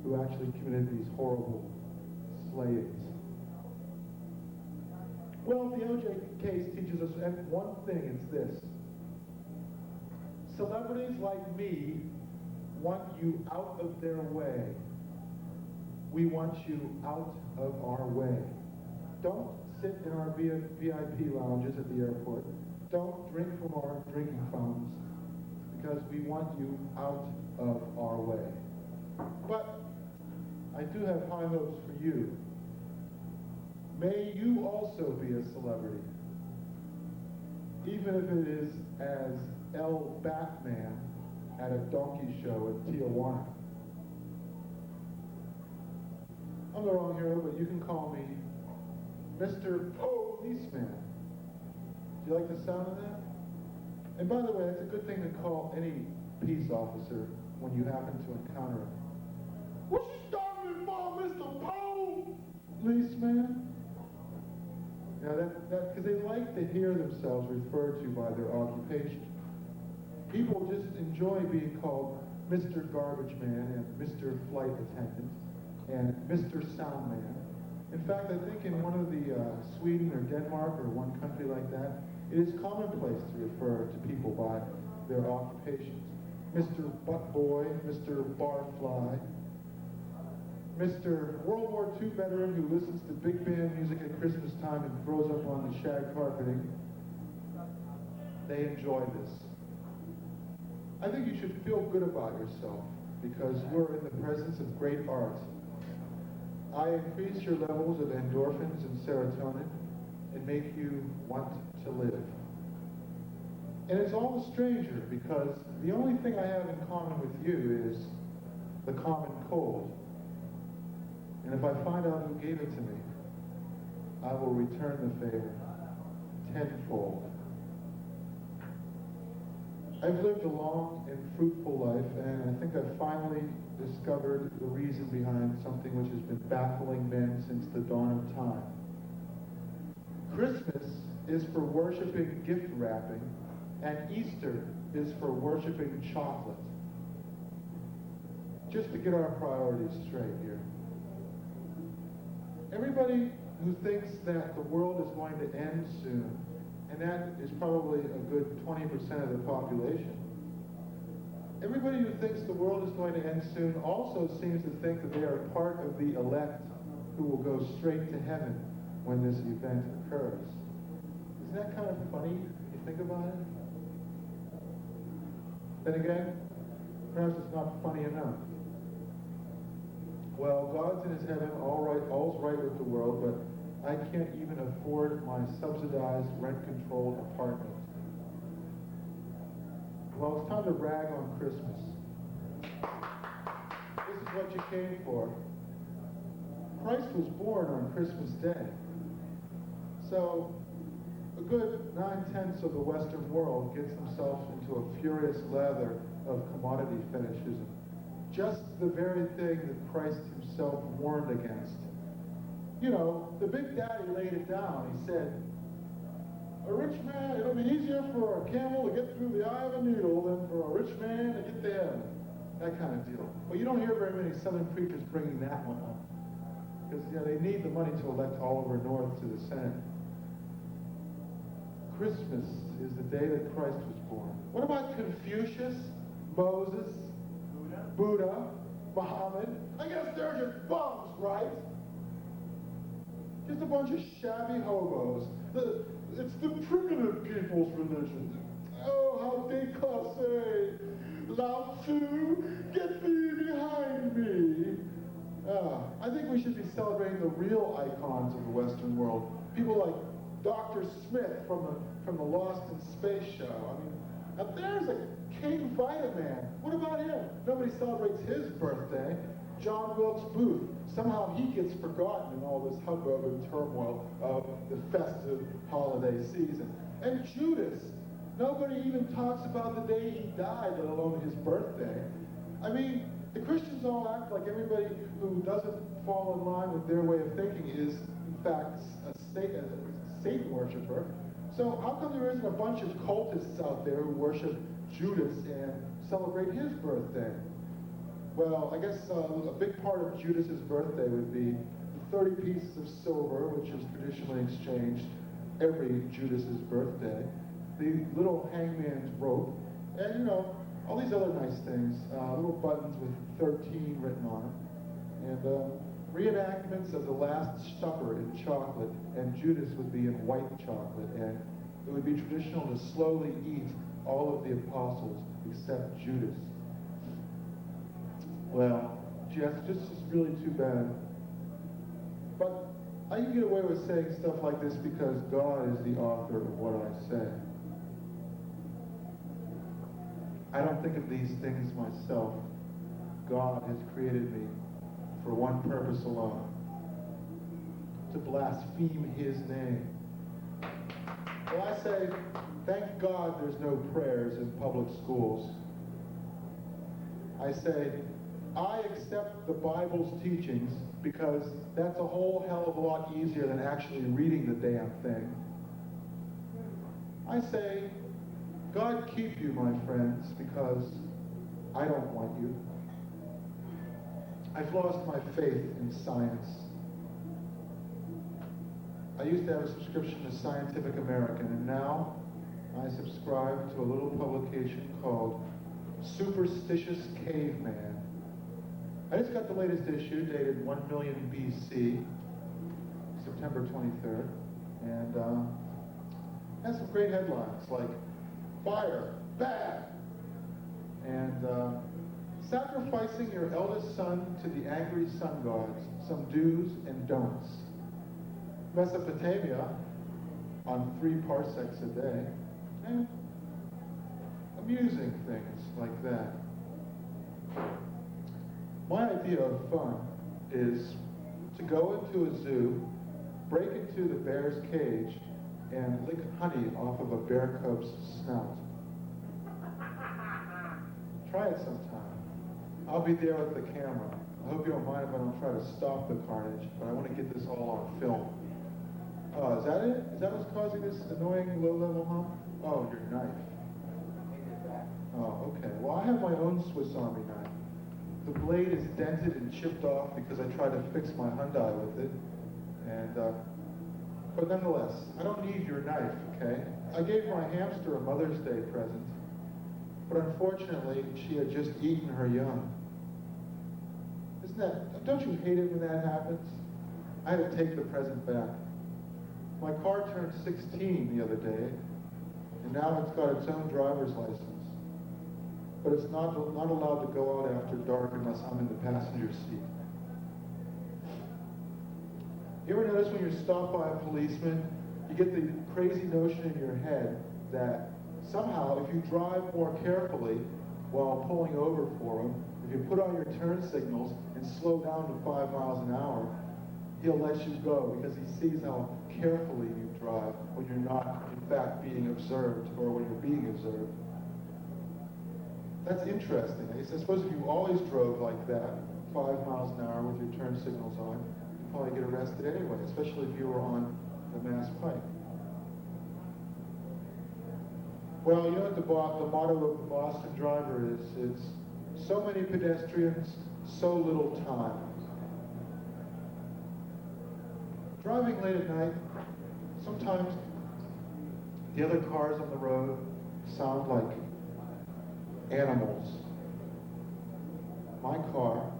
who actually committed these horrible slayings. Well, the O.J. case teaches us one thing, it's this. Celebrities like me want you out of their way. We want you out of our way. Don't sit in our VIP lounges at the airport. Don't drink from our drinking fountains, because we want you out of our way. But I do have high hopes for you. May you also be a celebrity, even if it is as El Batman at a donkey show in Tijuana. I'm the wrong hero, but you can call me Mr. Policeman. Do you like the sound of that? And by the way, it's a good thing to call any peace officer when you happen to encounter him. What you starting me for, Mr. Policeman? Now because they like to hear themselves referred to by their occupation. People just enjoy being called Mr. Garbage Man and Mr. Flight Attendant and Mr. Soundman. In fact, I think in one of the Sweden or Denmark or one country like that, it is commonplace to refer to people by their occupations. Mr. Buttboy, Mr. Barfly, Mr. World War II veteran who listens to big band music at Christmas time and throws up on the shag carpeting. They enjoy this. I think you should feel good about yourself because you're in the presence of great art. I increase your levels of endorphins and serotonin and make you want to live. And it's all the stranger because the only thing I have in common with you is the common cold. And if I find out who gave it to me, I will return the favor tenfold. I've lived a long and fruitful life, and I think I've finally discovered the reason behind something which has been baffling men since the dawn of time. Christmas is for worshiping gift wrapping, and Easter is for worshiping chocolate. Just to get our priorities straight here. Everybody who thinks that the world is going to end soon, and that is probably a good 20% of the population, everybody who thinks the world is going to end soon also seems to think that they are part of the elect who will go straight to heaven when this event occurs. Isn't that kind of funny when you think about it? Then again, perhaps it's not funny enough. Well, God's in his heaven, all's right with the world, but I can't even afford my subsidized rent-controlled apartment. Well, it's time to rag on Christmas. This is what you came for. Christ was born on Christmas Day. So, a good 9/10 of the Western world gets themselves into a furious lather of commodity fetishism. Just the very thing that Christ himself warned against. You know, the Big Daddy laid it down. He said, a rich man, it'll be easier for a camel to get through the eye of a needle than for a rich man to get to heaven. That kind of deal. But you don't hear very many Southern preachers bringing that one up. Because, you know, they need the money to elect Oliver North to the Senate. Christmas is the day that Christ was born. What about Confucius, Moses, Buddha, Muhammad? I guess they're just bums, right? Just a bunch of shabby hobos. It's the primitive people's religion. Oh, how déclassé. Lao Tzu, get thee behind me. I think we should be celebrating the real icons of the Western world. People like Dr. Smith from the Lost in Space show. I mean, now there's a King Vitaman. What about him? Nobody celebrates his birthday. John Wilkes Booth. Somehow he gets forgotten in all this hubbub and turmoil of the festive holiday season. And Judas. Nobody even talks about the day he died, let alone his birthday. I mean, the Christians all act like everybody who doesn't fall in line with their way of thinking is, in fact, a Satan worshiper. So how come there isn't a bunch of cultists out there who worship Judas and celebrate his birthday? Well, I guess a big part of Judas's birthday would be the 30 pieces of silver, which is traditionally exchanged every Judas's birthday, the little hangman's rope, and, you know, all these other nice things, little buttons with 13 written on them, and reenactments of the Last Supper in chocolate, and Judas would be in white chocolate, and it would be traditional to slowly eat all of the apostles except Judas. Well, gee, that's just really too bad. But I can get away with saying stuff like this because God is the author of what I say. I don't think of these things myself. God has created me for one purpose alone: to blaspheme his name. Well, I say, thank God there's no prayers in public schools. I say, I accept the Bible's teachings because that's a whole hell of a lot easier than actually reading the damn thing. I say, God keep you, my friends, because I don't want you. I've lost my faith in science. I used to have a subscription to Scientific American, and now I subscribe to a little publication called Superstitious Caveman. I just got the latest issue, dated 1 million BC, September 23rd, and has some great headlines like fire, bad, and sacrificing your eldest son to the angry sun gods, some do's and don'ts. Mesopotamia on 3 parsecs a day, and amusing things like that. My idea of fun is to go into a zoo, break into the bear's cage, and lick honey off of a bear cub's snout. Try it sometime. I'll be there with the camera. I hope you don't mind if I don't try to stop the carnage, but I want to get this all on film. Oh, is that it? Is that what's causing this annoying low-level hum? Oh, your knife. Oh, okay. Well, I have my own Swiss Army knife. The blade is dented and chipped off because I tried to fix my Hyundai with it. And, but nonetheless, I don't need your knife, okay? I gave my hamster a Mother's Day present, but unfortunately, she had just eaten her young. Don't you hate it when that happens? I had to take the present back. My car turned 16 the other day, and now it's got its own driver's license. But it's not allowed to go out after dark unless I'm in the passenger seat. You ever notice when you're stopped by a policeman, you get the crazy notion in your head that somehow, if you drive more carefully while pulling over for him, if you put on your turn signals and slow down to 5 miles an hour, he'll let you go because he sees how carefully you drive when you're not, in fact, being observed or when you're being observed. That's interesting. I suppose if you always drove like that, 5 miles an hour with your turn signals on, you'd probably get arrested anyway, especially if you were on the Mass Pike. Well, you know what the motto of the Boston driver is? It's so many pedestrians, so little time. Driving late at night, sometimes the other cars on the road sound like animals. My car,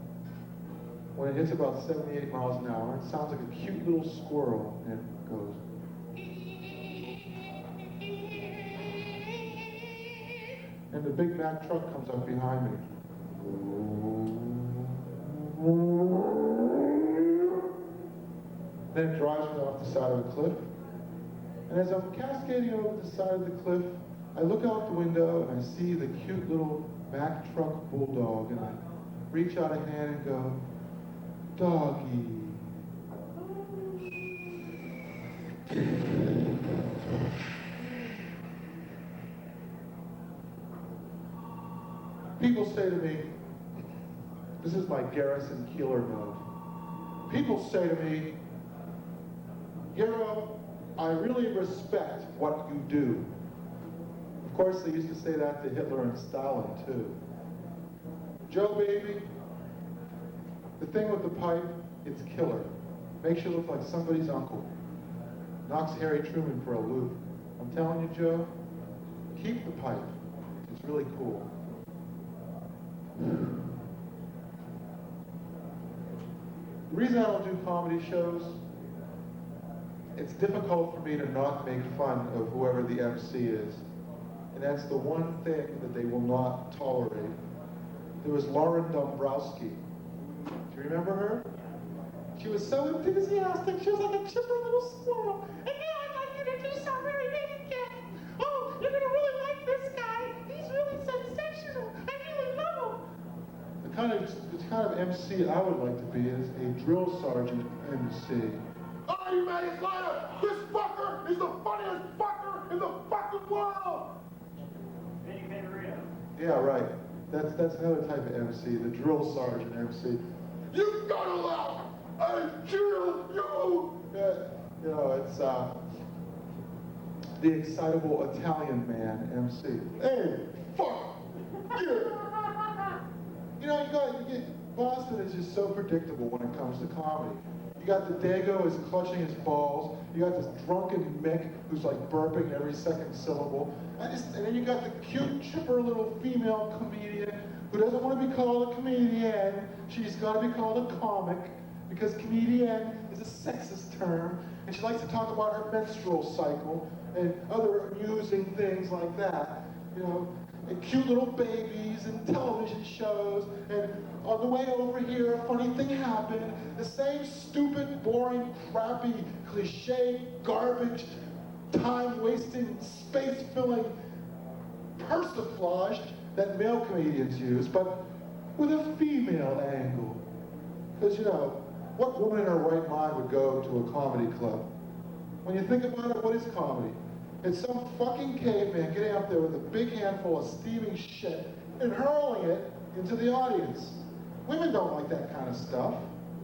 when it hits about 78 miles an hour, it sounds like a cute little squirrel, and it goes. And the Big Mac truck comes up behind me. Then it drives me off the side of a cliff. And as I'm cascading over the side of the cliff, I look out the window and I see the cute little Mack truck bulldog, and I reach out a hand and go, doggy. People say to me, this is my Garrison Keillor note. People say to me, Hero, I really respect what you do. Of course, they used to say that to Hitler and Stalin, too. Joe, baby, the thing with the pipe, it's killer. Makes you look like somebody's uncle. Knocks Harry Truman for a loop. I'm telling you, Joe, keep the pipe. It's really cool. The reason I don't do comedy shows, it's difficult for me to not make fun of whoever the MC is. And that's the one thing that they will not tolerate. There was Lauren Dombrowski. Do you remember her? She was so enthusiastic. She was like a chipper little squirrel. And now I'd like you to do some very big again. Oh, you're going to really like this guy. He's really sensational. I really love him. The kind of MC I would like to be is a drill sergeant MC. Are you ready, Slider? This fucker is the funniest fucker in the fucking world! Yeah, right. That's another type of MC, the drill sergeant MC. You gotta laugh! I kill you! Yeah, you know, it's the excitable Italian man MC. Hey, fuck! Yeah. You know, Boston is just so predictable when it comes to comedy. You got the Dago who's clutching his balls. You got this drunken Mick who's like burping every second syllable. And then you got the cute, chipper little female comedian who doesn't want to be called a comedian. She's got to be called a comic because comedian is a sexist term. And she likes to talk about her menstrual cycle and other amusing things like that. You know, and cute little babies and television shows, and on the way over here, a funny thing happened. The same stupid, boring, crappy, cliche, garbage, time-wasting, space-filling persiflage that male comedians use, but with a female angle. Because, you know, what woman in her right mind would go to a comedy club? When you think about it, what is comedy? It's some fucking caveman getting up there with a big handful of steaming shit and hurling it into the audience. Women don't like that kind of stuff.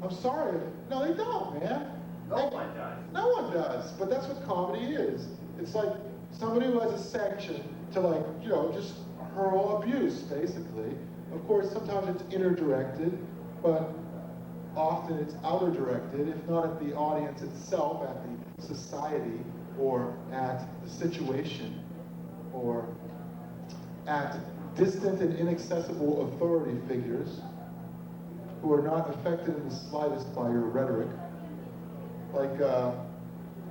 I'm sorry. No, they don't, man. No one does. No one does, but that's what comedy is. It's like somebody who has a sanction to, like, you know, just hurl abuse, basically. Of course, sometimes it's inner directed, but often it's outer directed, if not at the audience itself, at the society, or at the situation, or at distant and inaccessible authority figures who are not affected in the slightest by your rhetoric, like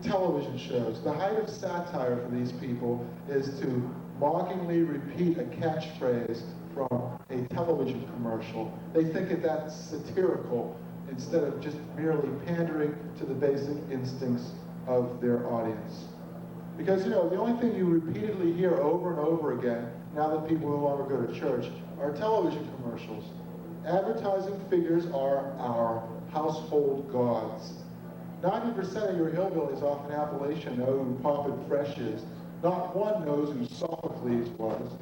television shows. The height of satire for these people is to mockingly repeat a catchphrase from a television commercial. They think that that's satirical instead of just merely pandering to the basic instincts of their audience. Because, you know, the only thing you repeatedly hear over and over again, now that people no longer go to church, are television commercials. Advertising figures are our household gods. 90% of your hillbillies off in Appalachia know who Poppin' Fresh is. Not one knows who Sophocles was.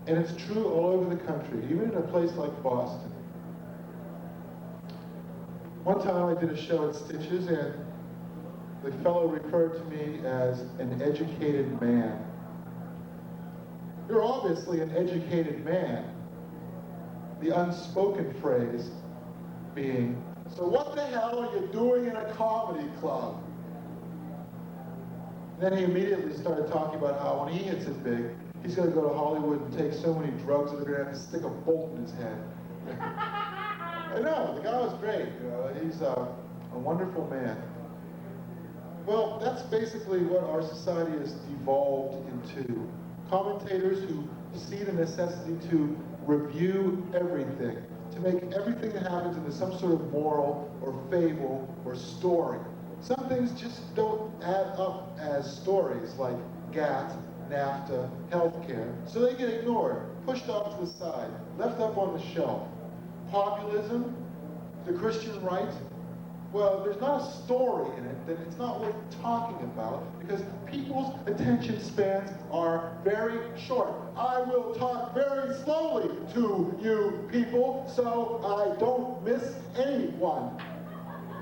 And it's true all over the country, even in a place like Boston. One time I did a show at Stitches, and the fellow referred to me as an educated man. You're obviously an educated man. The unspoken phrase being, so what the hell are you doing in a comedy club? Then he immediately started talking about how when he hits it big, he's going to go to Hollywood and take so many drugs that they're going to have to stick a bolt in his head. I know, the guy was great. You know, he's a wonderful man. Well, that's basically what our society has devolved into. Commentators who see the necessity to review everything, to make everything that happens into some sort of moral or fable or story. Some things just don't add up as stories, like GATT, NAFTA, healthcare, so they get ignored, pushed off to the side, left up on the shelf. Populism, the Christian right, well, there's not a story in it, then it's not worth talking about, because people's attention spans are very short. I will talk very slowly to you people, so I don't miss anyone.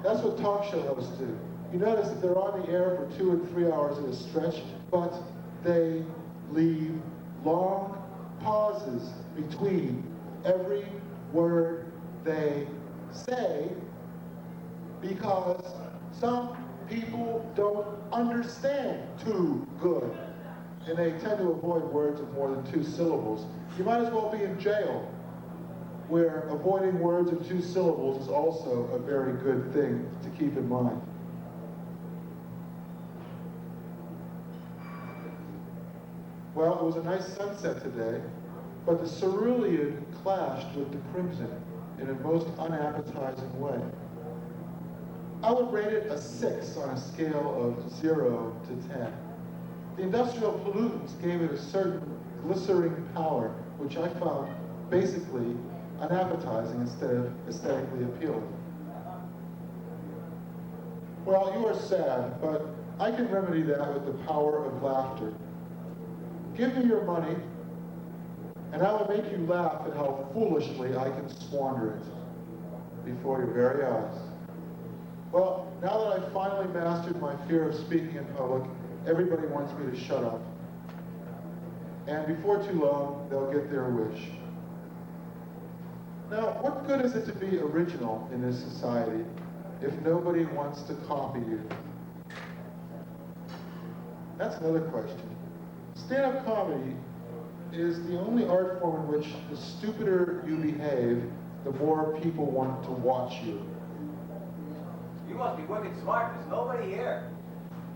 That's what talk show hosts do. You notice that they're on the air for 2 and 3 hours at a stretch, but they leave long pauses between every word they say, because some people don't understand too good, and they tend to avoid words of more than 2 syllables. You might as well be in jail, where avoiding words of 2 syllables is also a very good thing to keep in mind. Well, it was a nice sunset today, but the cerulean clashed with the crimson in a most unappetizing way. I would rate it a 6 on a scale of 0 to 10. The industrial pollutants gave it a certain glistering power, which I found basically unappetizing instead of aesthetically appealing. Well, you are sad, but I can remedy that with the power of laughter. Give me your money, and I will make you laugh at how foolishly I can squander it before your very eyes. Well, now that I've finally mastered my fear of speaking in public, everybody wants me to shut up. And before too long, they'll get their wish. Now, what good is it to be original in this society if nobody wants to copy you? That's another question. Stand-up comedy is the only art form in which the stupider you behave, the more people want to watch you. You must be wicked smart. There's nobody here.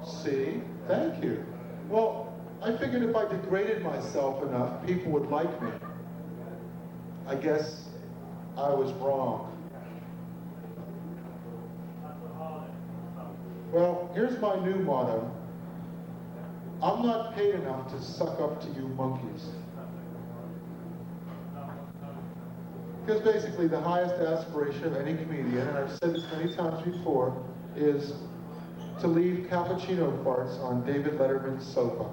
See? Thank you. Well, I figured if I degraded myself enough, people would like me. I guess I was wrong. Well, here's my new motto. I'm not paid enough to suck up to you monkeys. Because basically the highest aspiration of any comedian, and I've said this many times before, is to leave cappuccino farts on David Letterman's sofa.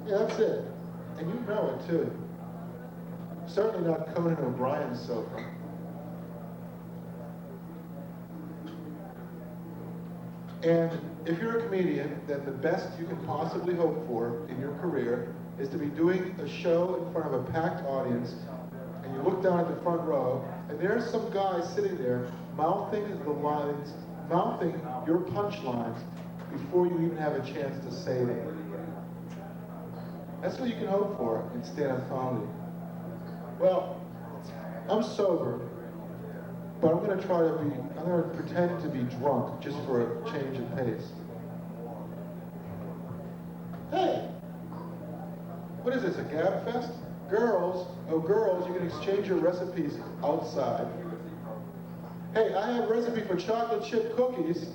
Yeah, that's it. And you know it too. Certainly not Conan O'Brien's sofa. And if you're a comedian, then the best you can possibly hope for in your career is to be doing a show in front of a packed audience, and you look down at the front row, and there's some guy sitting there mouthing the lines, mouthing your punchlines before you even have a chance to say them. That's what you can hope for in stand-up comedy. Well, I'm sober, but I'm going to pretend to be drunk just for a change of pace. Hey, what is this, a gab fest? Girls, oh girls, you can exchange your recipes outside. Hey, I have a recipe for chocolate chip cookies.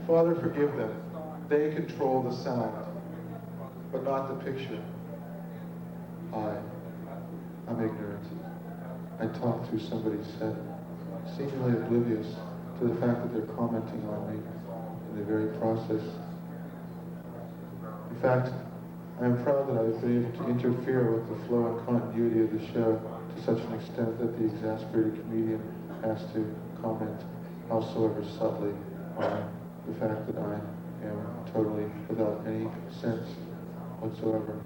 Father, forgive them. They control the sound, but not the picture. I'm ignorant. I talk through somebody's head, seemingly oblivious to the fact that they're commenting on me in the very process. In fact, I am proud that I've been able to interfere with the flow and continuity of the show to such an extent that the exasperated comedian has to comment, howsoever subtly, on the fact that I am totally without any sense whatsoever.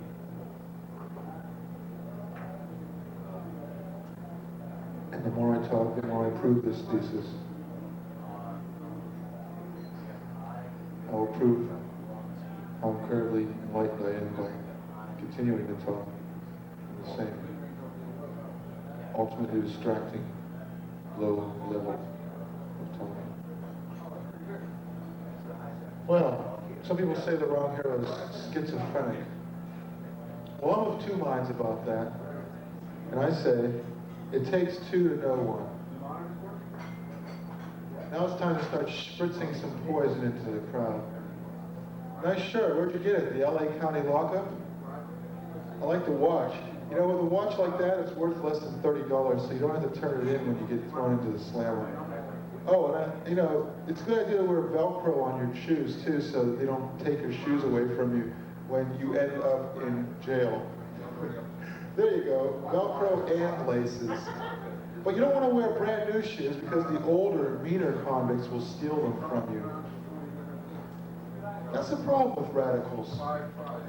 And the more I talk, the more I prove this thesis. I will prove how incredibly enlightened I am by continuing to talk in the same ultimately distracting low level of talking. Well, some people say the wrong hero is schizophrenic. Well, I'm of two minds about that. And I say, it takes two to know one. Now it's time to start spritzing some poison into the crowd. Nice shirt, where'd you get it? The LA County lockup? I like the watch. You know, with a watch like that, it's worth less than $30, so you don't have to turn it in when you get thrown into the slammer. Oh, and you know, it's a good idea to wear Velcro on your shoes, too, so that they don't take your shoes away from you when you end up in jail. There you go, Velcro and laces. But you don't want to wear brand new shoes because the older, meaner convicts will steal them from you. That's the problem with radicals,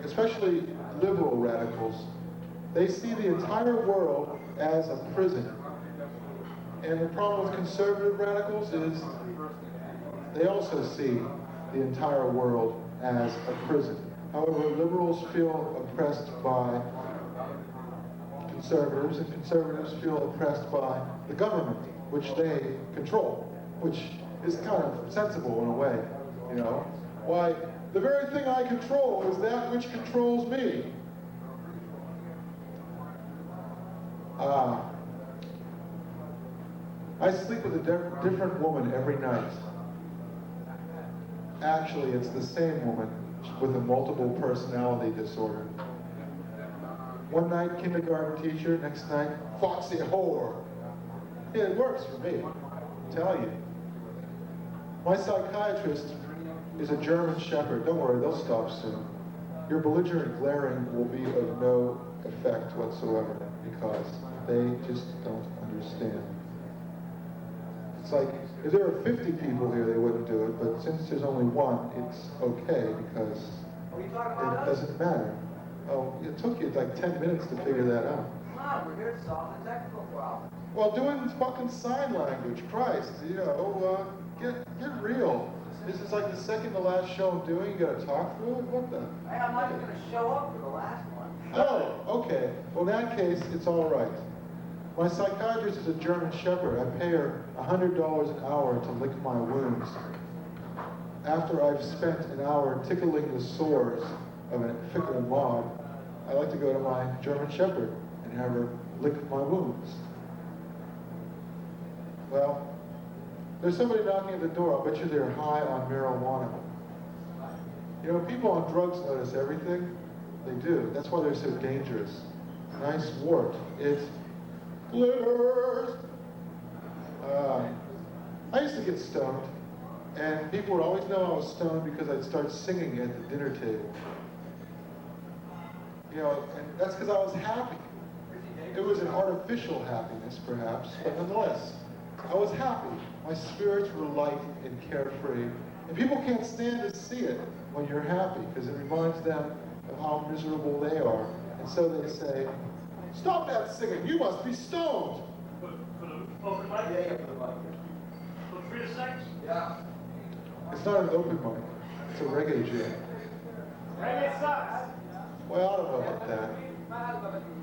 especially liberal radicals. They see the entire world as a prison. And the problem with conservative radicals is they also see the entire world as a prison. However, liberals feel oppressed by conservatives, and conservatives feel oppressed by the government, which they control, which is kind of sensible in a way, you know. Why, the very thing I control is that which controls me. I sleep with a different woman every night. Actually, it's the same woman with a multiple personality disorder. One night, kindergarten teacher, next night, foxy whore. Yeah, it works for me, I tell you. My psychiatrist is a German shepherd. Don't worry, they'll stop soon. Your belligerent glaring will be of no effect whatsoever because they just don't understand. It's like, if there were 50 people here, they wouldn't do it, but since there's only one, it's okay because it doesn't matter. Oh, it took you like 10 minutes to figure that out. Come on, we're here to solve the technical problem. Well, doing fucking sign language, Christ, you know, get real. This is like the second to last show I'm doing, you gotta talk through it? What the? Hey, I'm not even gonna show up for the last one. Oh, okay. Well, in that case, it's all right. My psychiatrist is a German shepherd. I pay her $100 an hour to lick my wounds. After I've spent an hour tickling the sores of a fickle mob, I like to go to my German shepherd and have her lick my wounds. Well, there's somebody knocking at the door. I'll bet you they're high on marijuana. You know, people on drugs notice everything. They do. That's why they're so dangerous. Nice wart. It glitters. I used to get stoned, and people would always know I was stoned because I'd start singing at the dinner table. You know, and that's because I was happy. It was an artificial happiness, perhaps, but nonetheless, I was happy. My spirits were light and carefree. And people can't stand to see it when you're happy, because it reminds them of how miserable they are. And so they say, stop that singing, you must be stoned. For the open mic? Yeah, for the mic. For 3 to 6? Yeah. It's not an open mic, it's a reggae jam. Reggae sucks. Well, I don't know about that.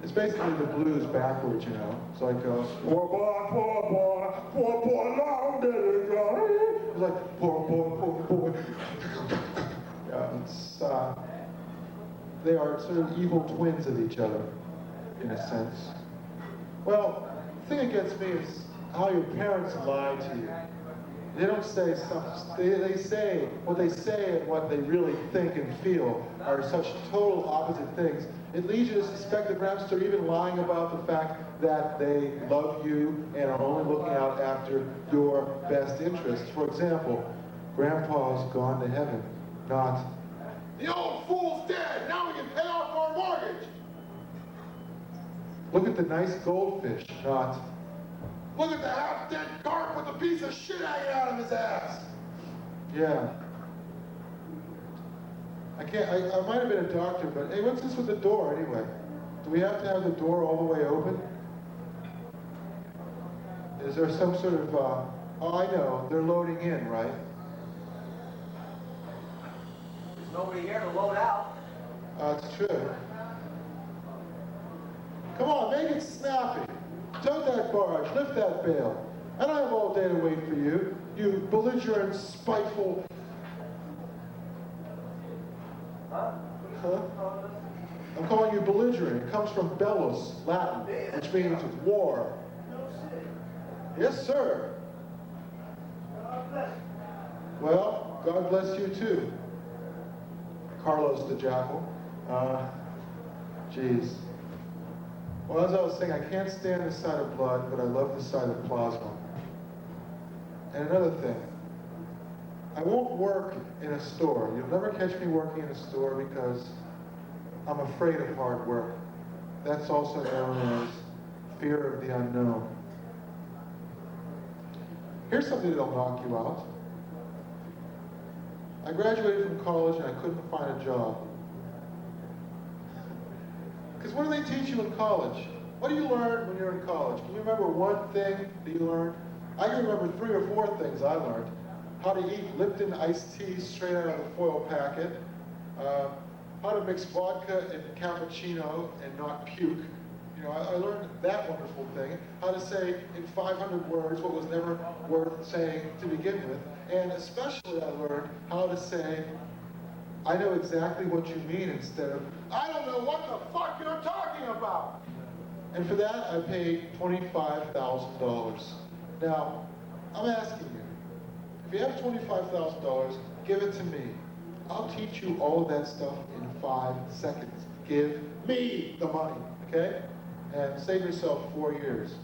It's basically the blues backwards, you know. It's like, poor boy, poor boy, poor boy, long did it go. It's like, poor boy, poor boy. Yeah, it's, they are sort of evil twins of each other, in a sense. Well, the thing that gets me is how your parents lie to you. They don't say stuff. They say what they say and what they really think and feel are such total opposite things. It leads you to suspect that perhaps they're even lying about the fact that they love you and are only looking out after your best interests. For example, Grandpa's gone to heaven, not, the old fool's dead, now we can pay off our mortgage. Look at the nice goldfish, not, look at the half-dead carp with a piece of shit hanging out of his ass. Yeah. I might have been a doctor, but hey, what's this with the door anyway? Do we have to have the door all the way open? Is there some sort of, oh, I know, they're loading in, right? There's nobody here to load out. It's true. Come on, make it snappy. Tow that barge, lift that bale. I don't have all day to wait for you, you belligerent, spiteful... Huh? Huh? I'm calling you belligerent. It comes from bellus, Latin, which means war. Yes, sir. Well, God bless you too. Carlos the Jackal. Jeez. Well, as I was saying, I can't stand the sight of blood, but I love the sight of plasma. And another thing, I won't work in a store. You'll never catch me working in a store because I'm afraid of hard work. That's also known as fear of the unknown. Here's something that'll knock you out. I graduated from college and I couldn't find a job. Because what do they teach you in college? What do you learn when you're in college? Can you remember one thing that you learned? I can remember 3 or 4 things I learned. How to eat Lipton iced tea straight out of the foil packet. How to mix vodka and cappuccino and not puke. You know, I learned that wonderful thing. How to say in 500 words what was never worth saying to begin with. And especially I learned how to say, I know exactly what you mean instead of, I don't know what the fuck you're talking about. And for that, I paid $25,000. Now, I'm asking you, if you have $25,000, give it to me. I'll teach you all of that stuff in 5 seconds. Give me the money, okay? And save yourself 4 years.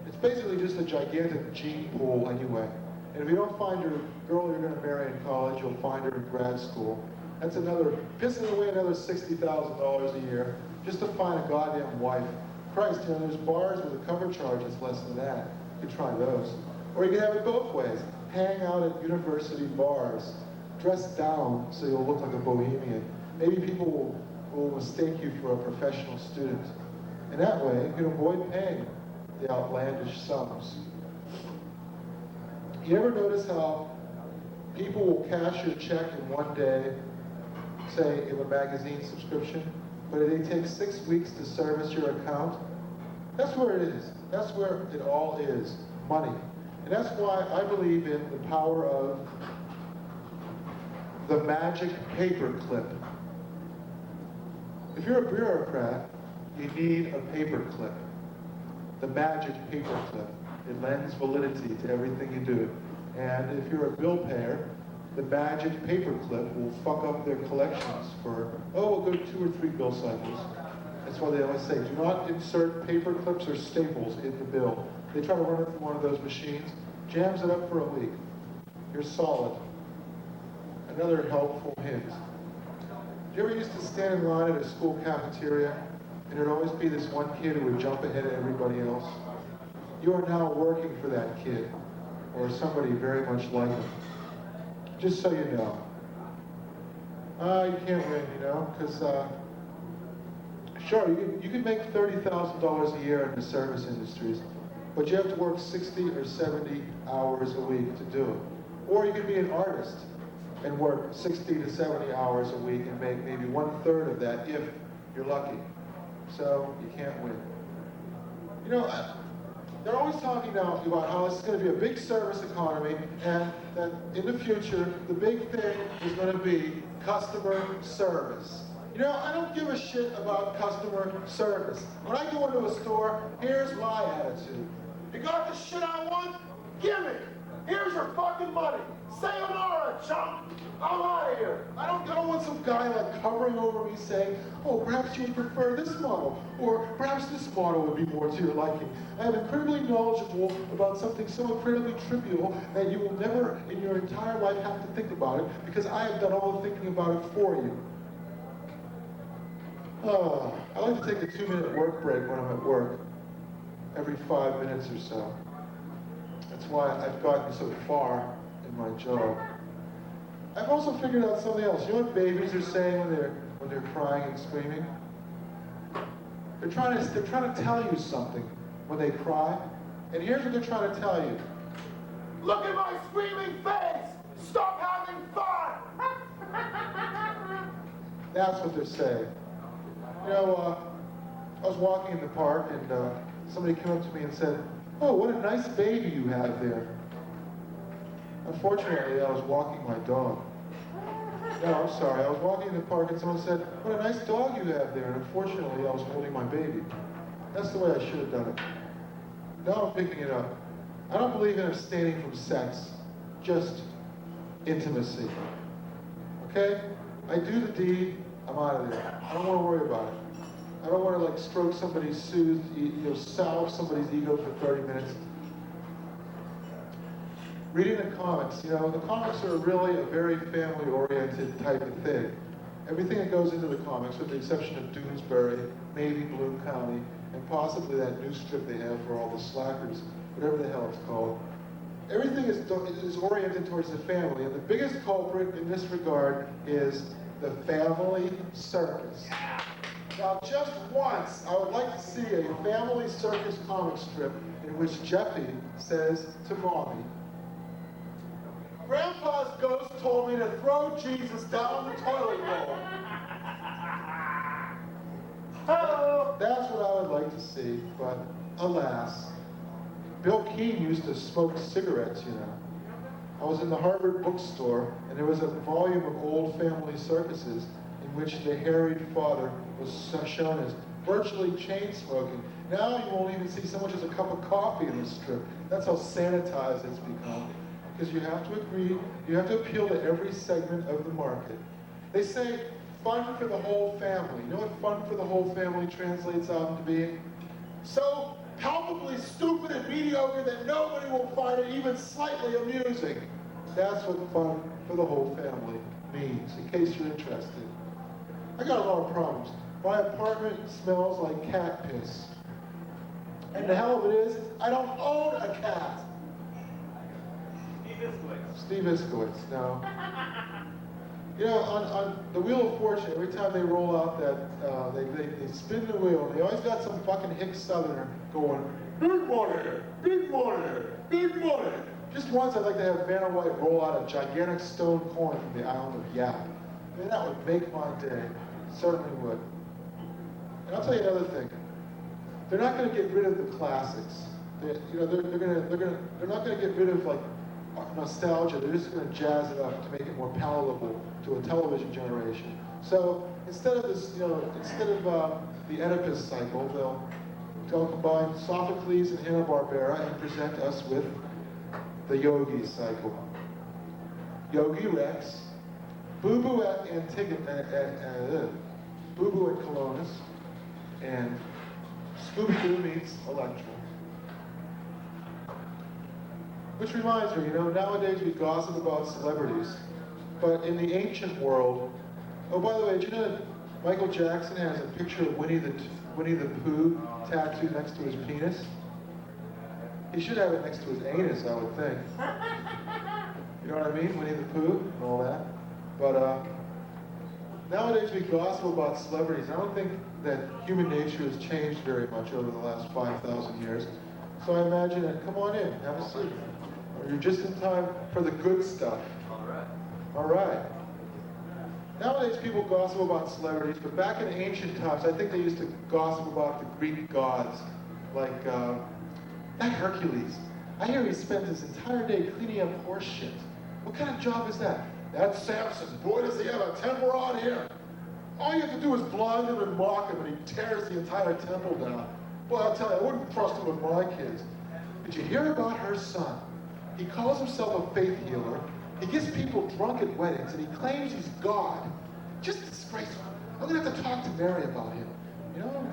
It's basically just a gigantic gene pool anyway. And if you don't find your girl you're going to marry in college, you'll find her in grad school. That's another, pissing away another $60,000 a year just to find a goddamn wife. Christ, you know, there's bars with a cover charge that's less than that. You could try those. Or you can have it both ways. Hang out at university bars. Dress down so you'll look like a bohemian. Maybe people will mistake you for a professional student. And that way, you can avoid paying the outlandish sums. You ever notice how people will cash your check in one day, say in a magazine subscription, but they take 6 weeks to service your account? That's where it is. That's where it all is, money. And that's why I believe in the power of the magic paperclip. If you're a bureaucrat, you need a paperclip. The magic paperclip. It lends validity to everything you do. And if you're a bill payer, the magic paperclip will fuck up their collections for, a good 2 or 3 bill cycles. That's why they always say, do not insert paper clips or staples in the bill. They try to run it through one of those machines, jams it up for a week. You're solid. Another helpful hint. Do you ever used to stand in line at a school cafeteria, and there'd always be this one kid who would jump ahead of everybody else? You are now working for that kid, or somebody very much like him. Just so you know. You can't win, you know, because, sure, you can make $30,000 a year in the service industries, but you have to work 60 or 70 hours a week to do it. Or you can be an artist and work 60 to 70 hours a week and make maybe 1/3 of that if you're lucky. So you can't win. You know, they're always talking now about how this is going to be a big service economy and that in the future, the big thing is going to be customer service. You know, I don't give a shit about customer service. When I go into a store, here's my attitude. You got the shit I want? Give me! Here's your fucking money. Sayonara, chump. I'm out of here. I don't want some guy like hovering over me saying, oh, perhaps you would prefer this model, or perhaps this model would be more to your liking. I am incredibly knowledgeable about something so incredibly trivial that you will never in your entire life have to think about it, because I have done all the thinking about it for you. I like to take a 2-minute work break when I'm at work, every 5 minutes or so. That's why I've gotten so far in my job. I've also figured out something else. You know what babies are saying when they're crying and screaming? They're trying to tell you something when they cry. And here's what they're trying to tell you. Look at my screaming face! Stop having fun! That's what they're saying. You know, I was walking in the park and somebody came up to me and said, oh, what a nice baby you have there. Unfortunately, I was walking my dog. No, I'm sorry. I was walking in the park and someone said, what a nice dog you have there. And unfortunately, I was holding my baby. That's the way I should have done it. Now I'm picking it up. I don't believe in abstaining from sex, just intimacy. Okay? I do the deed, I'm out of there. I don't want to worry about it. I don't want to like stroke somebody's salve somebody's ego for 30 minutes. Reading the comics, the comics are really a very family-oriented type of thing. Everything that goes into the comics, with the exception of Doonesbury, maybe Bloom County, and possibly that new strip they have for all the slackers, whatever the hell it's called. Everything is oriented towards the family, and the biggest culprit in this regard is the family circus. Now, just once, I would like to see a family circus comic strip in which Jeffy says to Mommy, Grandpa's ghost told me to throw Jesus down the toilet bowl. That's what I would like to see, but alas, Bill Keane used to smoke cigarettes, I was in the Harvard bookstore, and there was a volume of old family circuses in which the harried father was shown as virtually chain smoking. Now you won't even see so much as a cup of coffee in this strip. That's how sanitized it's become. Because you have to agree, you have to appeal to every segment of the market. They say fun for the whole family. You know what fun for the whole family translates out into being? So palpably stupid and mediocre that nobody will find it even slightly amusing. That's what fun for the whole family means, in case you're interested. I got a lot of problems. My apartment smells like cat piss. And the hell of it is, I don't own a cat. Steve Iskowitz, no. On the Wheel of Fortune, every time they roll out that, they spin the wheel, and they always got some fucking hick southerner going, big money, big money, big money. Just once I'd like to have Vanna White roll out a gigantic stone coin from the island of Yap. I mean, that would make my day. Certainly would. And I'll tell you another thing. They're not going to get rid of the classics. They're not going to get rid of like nostalgia. They're just going to jazz it up to make it more palatable to a television generation. So instead of this, the Oedipus cycle, they'll combine Sophocles and Hanna-Barbera and present us with the Yogi cycle. Yogi Rex, Boo Boo at Boo Boo at Colonus, and Scooby-Doo meets Electra. Which reminds me, nowadays we gossip about celebrities, but in the ancient world, oh, by the way, did you know that Michael Jackson has a picture of Winnie the Pooh tattooed next to his penis? He should have it next to his anus, I would think. You know what I mean? Winnie the Pooh and all that. But nowadays we gossip about celebrities. I don't think that human nature has changed very much over the last 5,000 years. So I imagine that, come on in, have a seat. You're just in time for the good stuff. All right. Nowadays people gossip about celebrities, but back in ancient times, I think they used to gossip about the Greek gods. Like, that Hercules. I hear he spends his entire day cleaning up horse shit. What kind of job is that? That's Samson. Boy, does he have a temper on him. All you have to do is blind him and mock him, and he tears the entire temple down. Boy, I'll tell you, I wouldn't trust him with my kids. Did you hear about her son? He calls himself a faith healer. He gets people drunk at weddings, and he claims he's God. Just disgraceful. I'm gonna have to talk to Mary about him. You know,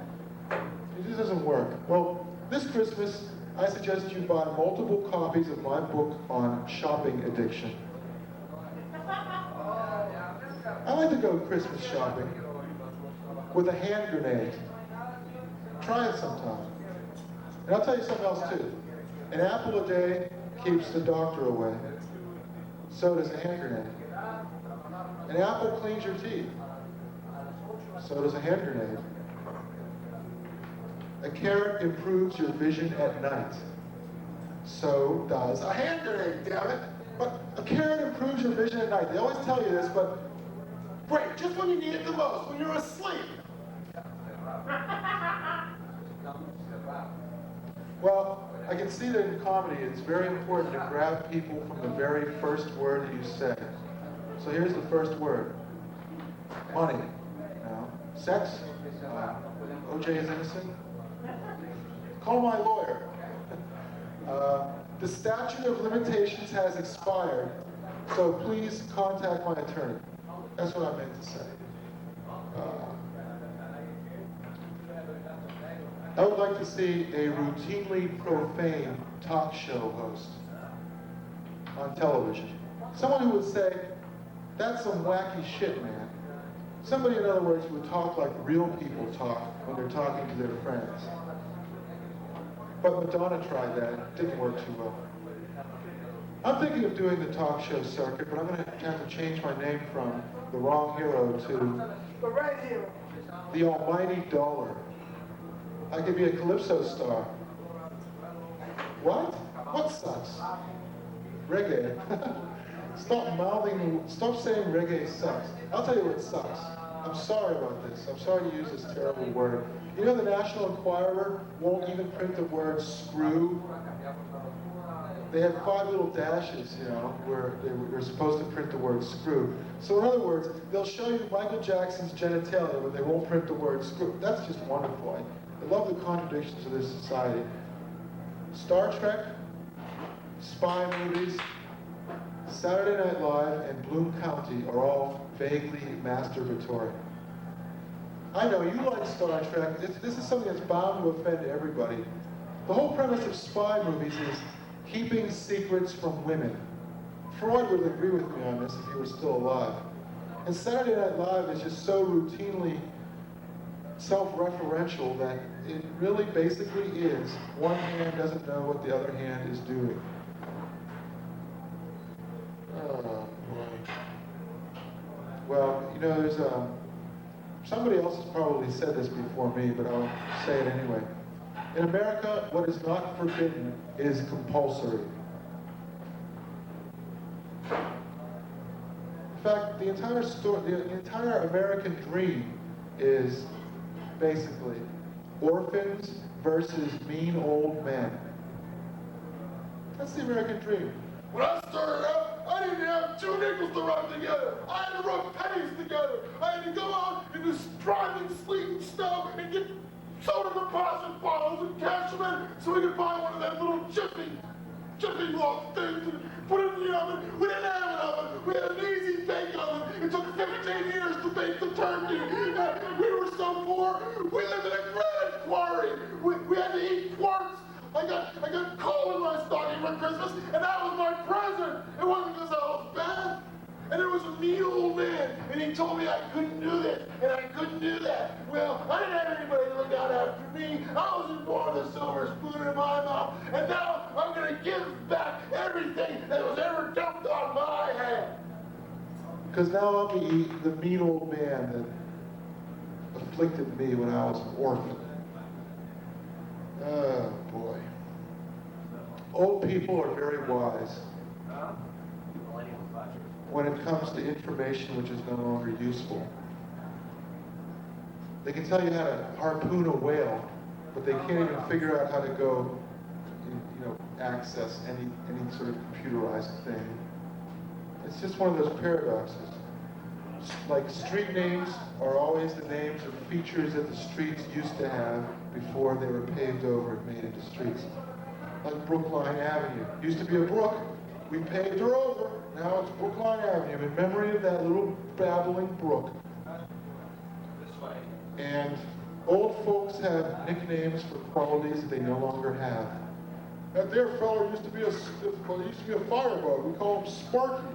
it just doesn't work. Well, this Christmas, I suggest you buy multiple copies of my book on shopping addiction. I like to go Christmas shopping with a hand grenade. Try it sometime. And I'll tell you something else too. An apple a day keeps the doctor away. So does a hand grenade. An apple cleans your teeth. So does a hand grenade. A carrot improves your vision at night. So does a hand grenade, damn it. But a carrot improves your vision at night. They always tell you this, but great, just when you need it the most, when you're asleep. Well, I can see that in comedy, it's very important to grab people from the very first word that you say. So here's the first word. Money. Now, sex. OJ is innocent. Call my lawyer. The statute of limitations has expired, so please contact my attorney. That's what I meant to say. I would like to see a routinely profane talk show host on television. Someone who would say, that's some wacky shit, man. Somebody, in other words, who would talk like real people talk when they're talking to their friends. But Madonna tried that. It didn't work too well. I'm thinking of doing the talk show circuit, but I'm going to have to change my name from The Wrong Hero to The right hero. The Almighty Dollar. I could be a Calypso star. What? What sucks? Reggae. Stop saying reggae sucks. I'll tell you what sucks. I'm sorry about this. I'm sorry to use this terrible word. You know the National Enquirer won't even print the word screw? They have 5 little dashes, you know, where they're supposed to print the word screw. So in other words, they'll show you Michael Jackson's genitalia, but they won't print the word screw. That's just wonderful. I love the contradictions of this society. Star Trek, spy movies, Saturday Night Live, and Bloom County are all vaguely masturbatory. I know you like Star Trek. This is something that's bound to offend everybody. The whole premise of spy movies is keeping secrets from women. Freud would agree with me on this if he were still alive. And Saturday Night Live is just so routinely self-referential that it really basically is one hand doesn't know what the other hand is doing. Oh, boy. Well, you know, there's somebody else has probably said this before me, but I'll say it anyway. In America, what is not forbidden is compulsory. In fact, the entire American dream is basically orphans versus mean old men. That's the American dream. When I started out, I didn't have 2 nickels to rub together. I had to rub pennies together. I had to go out in this driving sleet and snow and get soda deposit bottles and cash them in so we could buy one of them little jiffy log things and put it in the oven. We didn't have an oven. We had an easy bake oven. It took 15 years to bake the turkey. We were so poor. We lived in a granite quarry. We had to eat quartz. I got coal in my stocking for Christmas, and that was my present. It wasn't because I was bad. And there was a mean old man, and he told me I couldn't do this, and I couldn't do that. Well, I didn't have anybody to look out after me. I wasn't born with a silver spoon in my mouth, and now I'm going to give back everything that was ever dumped on my head. Because now I'm the mean old man that afflicted me when I was an orphan. Oh, boy. Old people are very wise when it comes to information which is no longer useful. They can tell you how to harpoon a whale, but they can't even figure out how to go, access any sort of computerized thing. It's just one of those paradoxes. Like street names are always the names of features that the streets used to have before they were paved over and made into streets. like Brookline Avenue. Used to be a brook. We paved her over. Now it's Brookline Avenue in memory of that little babbling brook. And old folks have nicknames for qualities that they no longer have. That there fella used to be a firebug. We call him Sparky.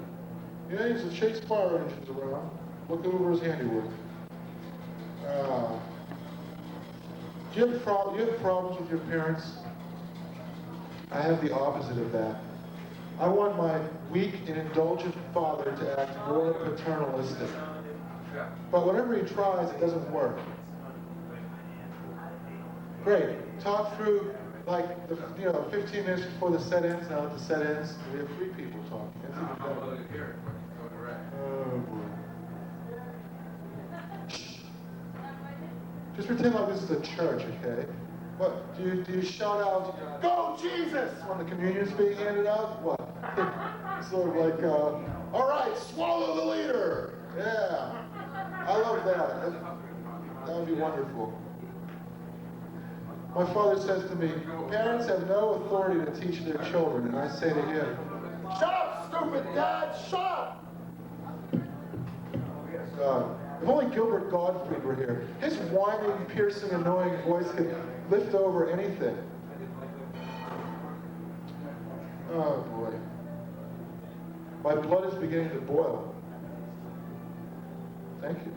Yeah, he used to chase fire engines around, look over his handiwork. Do you have problems with your parents? I have the opposite of that. I want my weak and indulgent father to act more paternalistic. But whenever he tries, it doesn't work. Great. Talk through, like, 15 minutes before the set ends. Now that the set ends, we have 3 people talking. That's even better. Oh, boy. Just pretend like this is a church, okay? What, do you shout out, "Go Jesus!" when the communion's being handed out? What? Sort of like, all right, swallow the leader. Yeah. I love that. That would be wonderful. My father says to me, parents have no authority to teach their children, and I say to him, shut up, stupid dad, shut up! If only Gilbert Gottfried were here, his whining, piercing, annoying voice could lift over anything. Oh boy. My blood is beginning to boil. Thank you.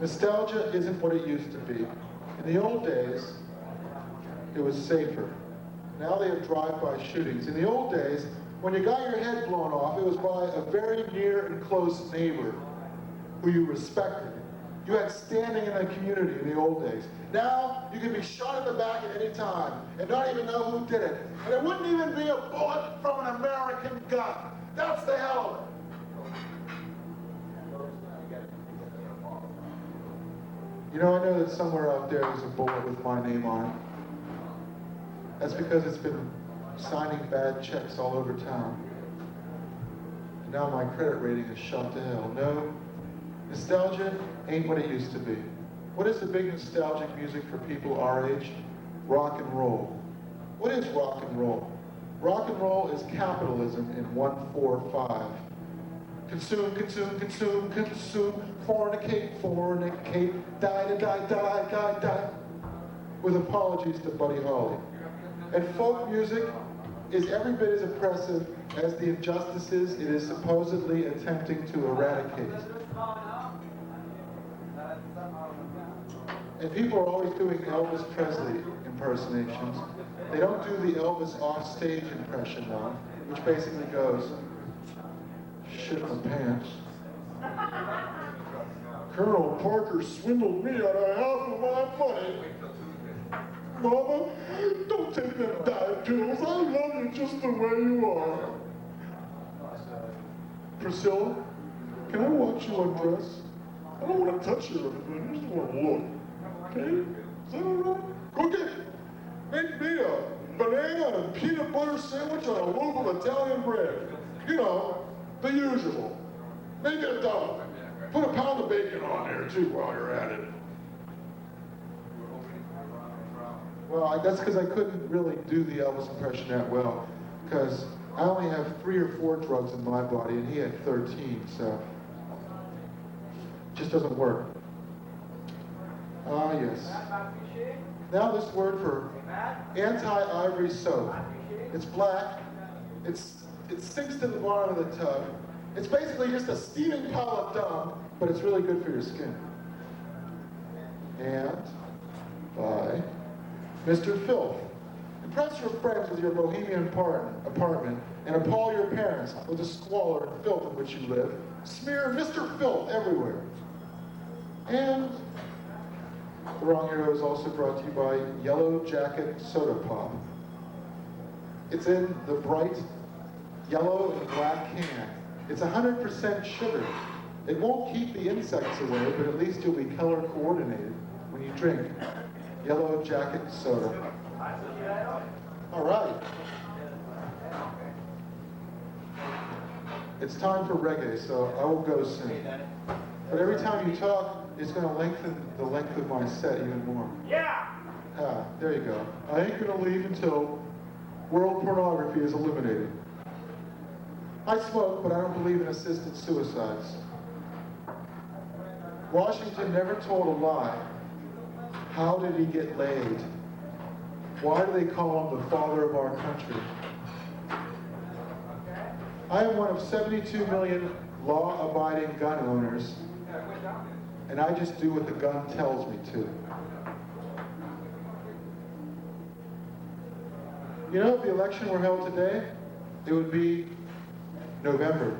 Nostalgia isn't what it used to be. In the old days, it was safer. Now they have drive-by shootings. In the old days, when you got your head blown off, it was by a very near and close neighbor who you respected. You had standing in the community in the old days. Now, you can be shot in the back at any time and not even know who did it. And it wouldn't even be a bullet from an American gun. That's the hell of it. You know, I know that somewhere out there there's a bullet with my name on it. That's because it's been signing bad checks all over town. And now my credit rating is shot to hell. No, nostalgia ain't what it used to be. What is the big nostalgic music for people our age? Rock and roll. What is rock and roll? Rock and roll is capitalism in 1-4-5. Consume, consume, consume, consume, fornicate, fornicate, die, die, die, die, die. With apologies to Buddy Holly. And folk music is every bit as oppressive as the injustices it is supposedly attempting to eradicate. And people are always doing Elvis Presley impersonations. They don't do the Elvis offstage impression though, which basically goes, shit my pants. Colonel Parker swindled me out of half of my money. Mama, don't take them diet pills. I love you just the way you are. Priscilla, can I watch you undress? I don't want to touch you or anything. I just want to look. Okay? Is that all right? Cookie, make me a banana and peanut butter sandwich on a loaf of Italian bread. You know, the usual. Make it a double. Put a pound of bacon on there, too, while you're at it. Well, that's because I couldn't really do the Elvis impression that well, because I only have 3 or 4 drugs in my body, and he had 13, so it just doesn't work. Ah, yes. Now this word for anti-ivory soap. It's black. It sinks to the bottom of the tub. It's basically just a steaming pile of dung, but it's really good for your skin. And by Mr. Filth. Impress your friends with your bohemian apartment and appall your parents with the squalor and filth in which you live. Smear Mr. Filth everywhere. And The Wrong Hero is also brought to you by Yellow Jacket Soda Pop. It's in the bright yellow and black can. It's 100% sugar. It won't keep the insects away, but at least you'll be color coordinated when you drink Yellow Jacket Soda. All right. It's time for reggae, so I will go soon. But every time you talk, it's going to lengthen the length of my set even more. Yeah! Ah, there you go. I ain't gonna leave until world pornography is eliminated. I smoke, but I don't believe in assisted suicides. Washington never told a lie. How did he get laid? Why do they call him the father of our country? I am one of 72 million law-abiding gun owners, and I just do what the gun tells me to. You know, if the election were held today, it would be November.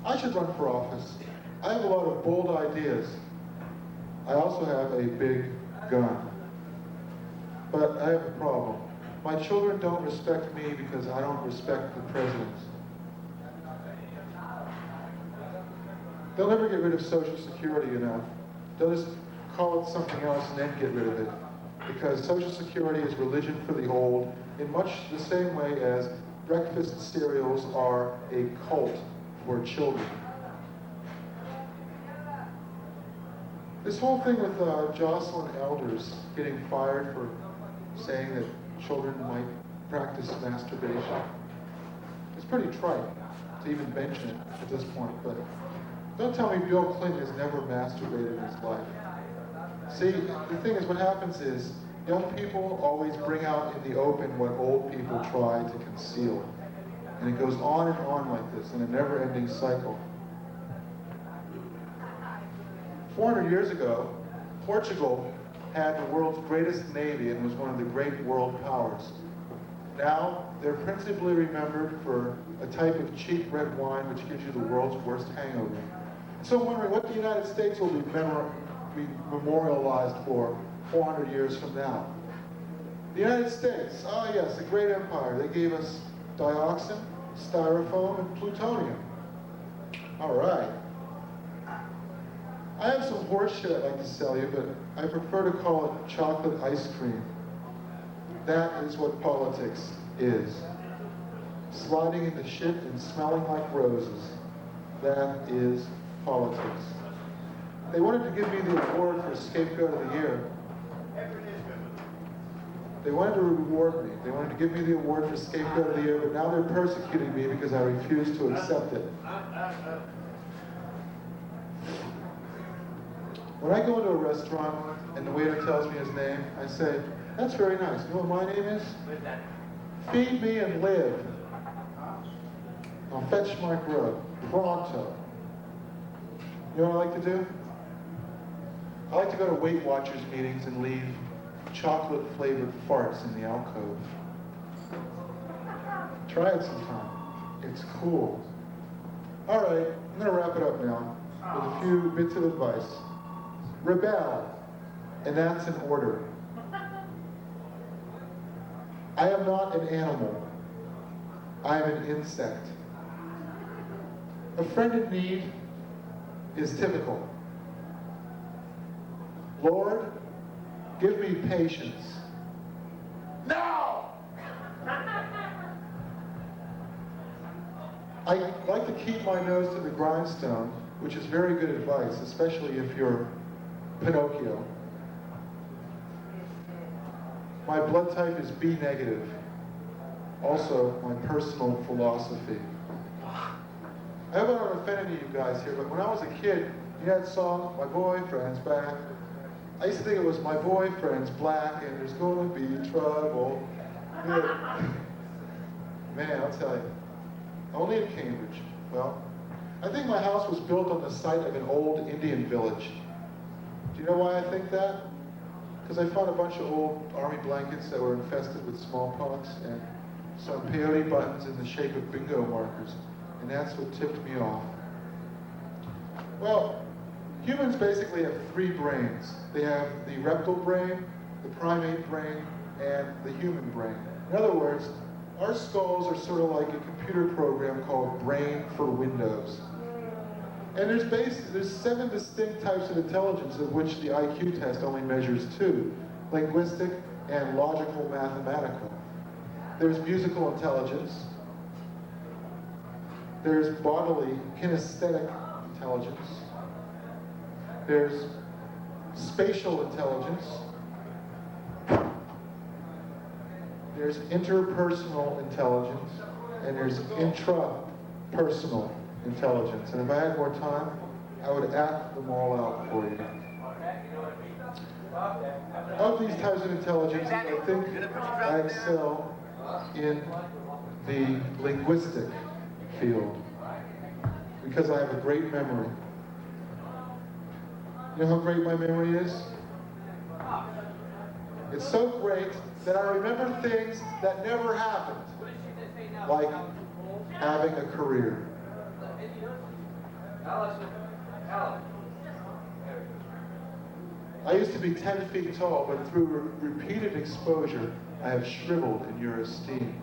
I should run for office. I have a lot of bold ideas. I also have a big gun. But I have a problem. My children don't respect me because I don't respect the president. They'll never get rid of Social Security, you know. They'll just call it something else and then get rid of it. Because Social Security is religion for the old, in much the same way as breakfast cereals are a cult for children. This whole thing with Jocelyn Elders getting fired for saying that children might practice masturbation, it's pretty trite to even mention it at this point, but don't tell me Bill Clinton has never masturbated in his life. See, the thing is, what happens is, young people always bring out in the open what old people try to conceal. And it goes on and on like this, in a never-ending cycle. 400 years ago, Portugal had the world's greatest navy and was one of the great world powers. Now, they're principally remembered for a type of cheap red wine which gives you the world's worst hangover. So I'm wondering what the United States will be memorialized for 400 years from now. The United States, oh yes, a great empire. They gave us dioxin, styrofoam, and plutonium. All right. I have some horse shit I'd like to sell you, but I prefer to call it chocolate ice cream. That is what politics is. Sliding into shit and smelling like roses. That is politics. They wanted to give me the award for Scapegoat of the Year. They wanted to reward me. They wanted to give me the award for Scapegoat of the Year, but now they're persecuting me because I refuse to accept it. When I go into a restaurant and the waiter tells me his name, I say, "That's very nice. You know what my name is? Feed me and live. I'll fetch my grub. Pronto." You know what I like to do? I like to go to Weight Watchers meetings and leave chocolate-flavored farts in the alcove. Try it sometime. It's cool. All right, I'm going to wrap it up now with a few bits of advice. Rebel, and that's in order. I am not an animal. I am an insect. A friend in need is typical. Lord, give me patience. Now! I like to keep my nose to the grindstone, which is very good advice, especially if you're Pinocchio. My blood type is B negative. Also, my personal philosophy. I hope I don't offend any of you guys here, but when I was a kid, you know that song, My Boyfriend's Back? I used to think it was My Boyfriend's Black and there's gonna be trouble. Yeah. Man, I'll tell you. Only in Cambridge. Well, I think my house was built on the site of an old Indian village. Do you know why I think that? Because I found a bunch of old army blankets that were infested with smallpox and some peyote buttons in the shape of bingo markers. And that's what tipped me off. Well, humans basically have three brains. They have the reptile brain, the primate brain, and the human brain. In other words, our skulls are sort of like a computer program called Brain for Windows. And there's 7 distinct types of intelligence, of which the IQ test only measures 2, linguistic and logical mathematical. There's musical intelligence. There's bodily kinesthetic intelligence. There's spatial intelligence. There's interpersonal intelligence, and there's intrapersonal intelligence. And if I had more time, I would act them all out for you. Of these types of intelligence, I think I excel in the linguistic field because I have a great memory. You know how great my memory is? It's so great that I remember things that never happened, like having a career. I used to be 10 feet tall, but through repeated exposure, I have shriveled in your esteem.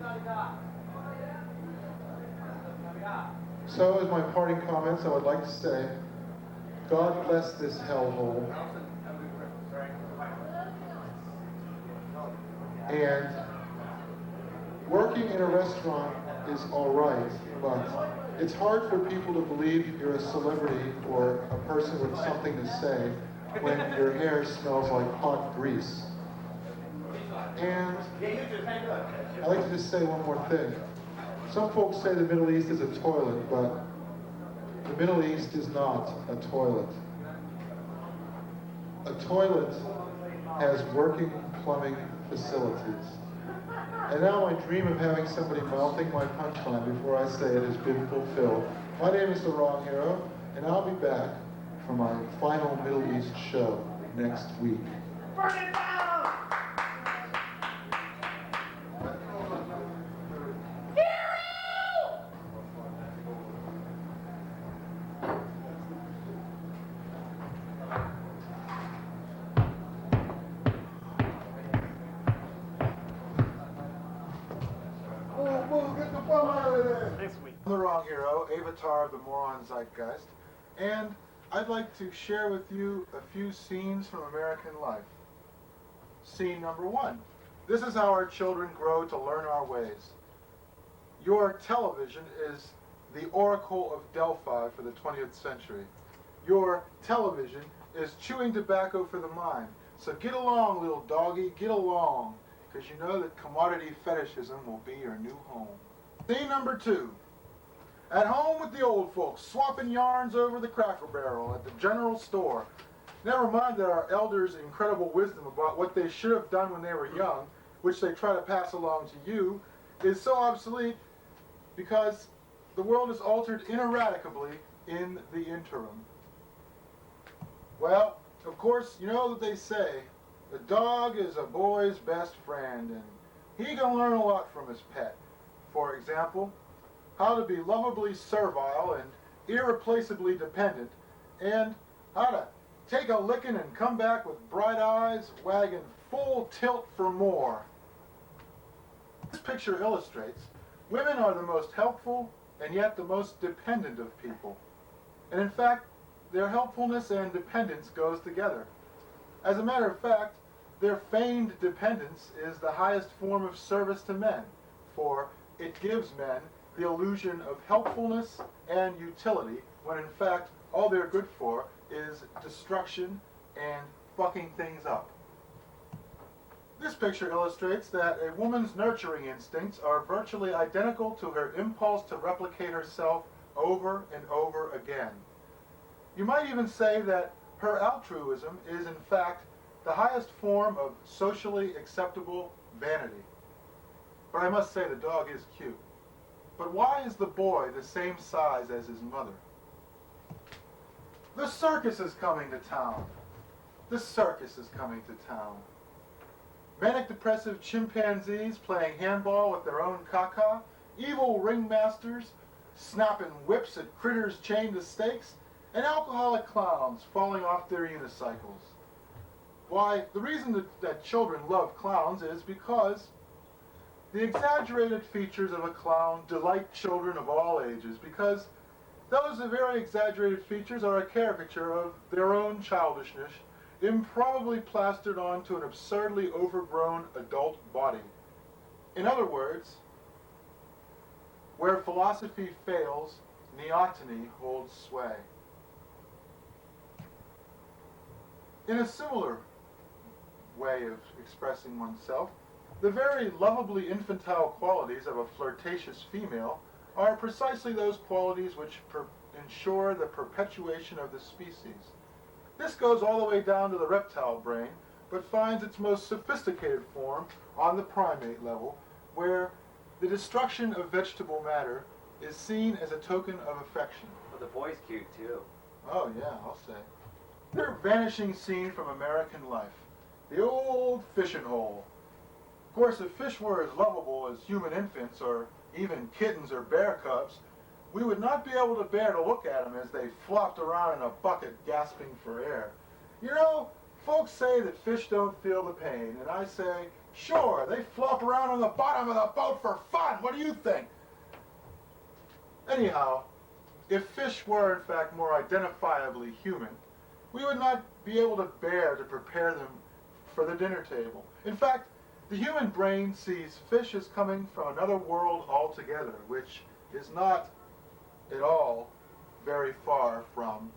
So, as my parting comments, I would like to say, God bless this hellhole. And working in a restaurant is all right, but it's hard for people to believe you're a celebrity or a person with something to say when your hair smells like hot grease. And I'd like to just say one more thing. Some folks say the Middle East is a toilet, but the Middle East is not a toilet. A toilet has working plumbing facilities. And now my dream of having somebody mouthing my punchline before I say it has been fulfilled. My name is The Wrong Hero, and I'll be back for my final Middle East show next week. Burn it down! Get the bum out of there! Next week. I'm The Wrong Hero, avatar of the Moron Zeitgeist, and I'd like to share with you a few scenes from American life. Scene number 1. This is how our children grow to learn our ways. Your television is the oracle of Delphi for the 20th century. Your television is chewing tobacco for the mind. So get along, little doggy, get along, because you know that commodity fetishism will be your new home. Scene number 2. At home with the old folks, swapping yarns over the Cracker Barrel at the general store. Never mind that our elders' incredible wisdom about what they should have done when they were young, which they try to pass along to you, is so obsolete because the world is altered ineradicably in the interim. Well, of course, you know that they say, the dog is a boy's best friend, and he can learn a lot from his pet. For example, how to be lovably servile and irreplaceably dependent, and how to take a licking and come back with bright eyes, wagging full tilt for more. This picture illustrates women are the most helpful and yet the most dependent of people. And in fact, their helpfulness and dependence goes together. As a matter of fact, their feigned dependence is the highest form of service to men, for it gives men the illusion of helpfulness and utility, when in fact all they're good for is destruction and fucking things up. This picture illustrates that a woman's nurturing instincts are virtually identical to her impulse to replicate herself over and over again. You might even say that her altruism is in fact the highest form of socially acceptable vanity. But I must say the dog is cute. But why is the boy the same size as his mother? The circus is coming to town. The circus is coming to town. Manic depressive chimpanzees playing handball with their own caca, evil ringmasters snapping whips at critters chained to stakes, and alcoholic clowns falling off their unicycles. Why, the reason that children love clowns is because the exaggerated features of a clown delight children of all ages, because those very exaggerated features are a caricature of their own childishness, improbably plastered onto an absurdly overgrown adult body. In other words, where philosophy fails, neoteny holds sway. In a similar way of expressing oneself, The very lovably infantile qualities of a flirtatious female are precisely those qualities which ensure the perpetuation of the species. This goes all the way down to the reptile brain, but finds its most sophisticated form on the primate level, where the destruction of vegetable matter is seen as a token of affection. Well, the boy's cute, too. Oh yeah, I'll say. Their vanishing scene from American life. The old fishing hole. Of course, if fish were as lovable as human infants, or even kittens or bear cubs, we would not be able to bear to look at them as they flopped around in a bucket gasping for air. You know, folks say that fish don't feel the pain, and I say, sure, they flop around on the bottom of the boat for fun. What do you think? Anyhow, if fish were in fact more identifiably human, we would not be able to bear to prepare them for the dinner table. In fact, the human brain sees fish as coming from another world altogether, which is not at all very far from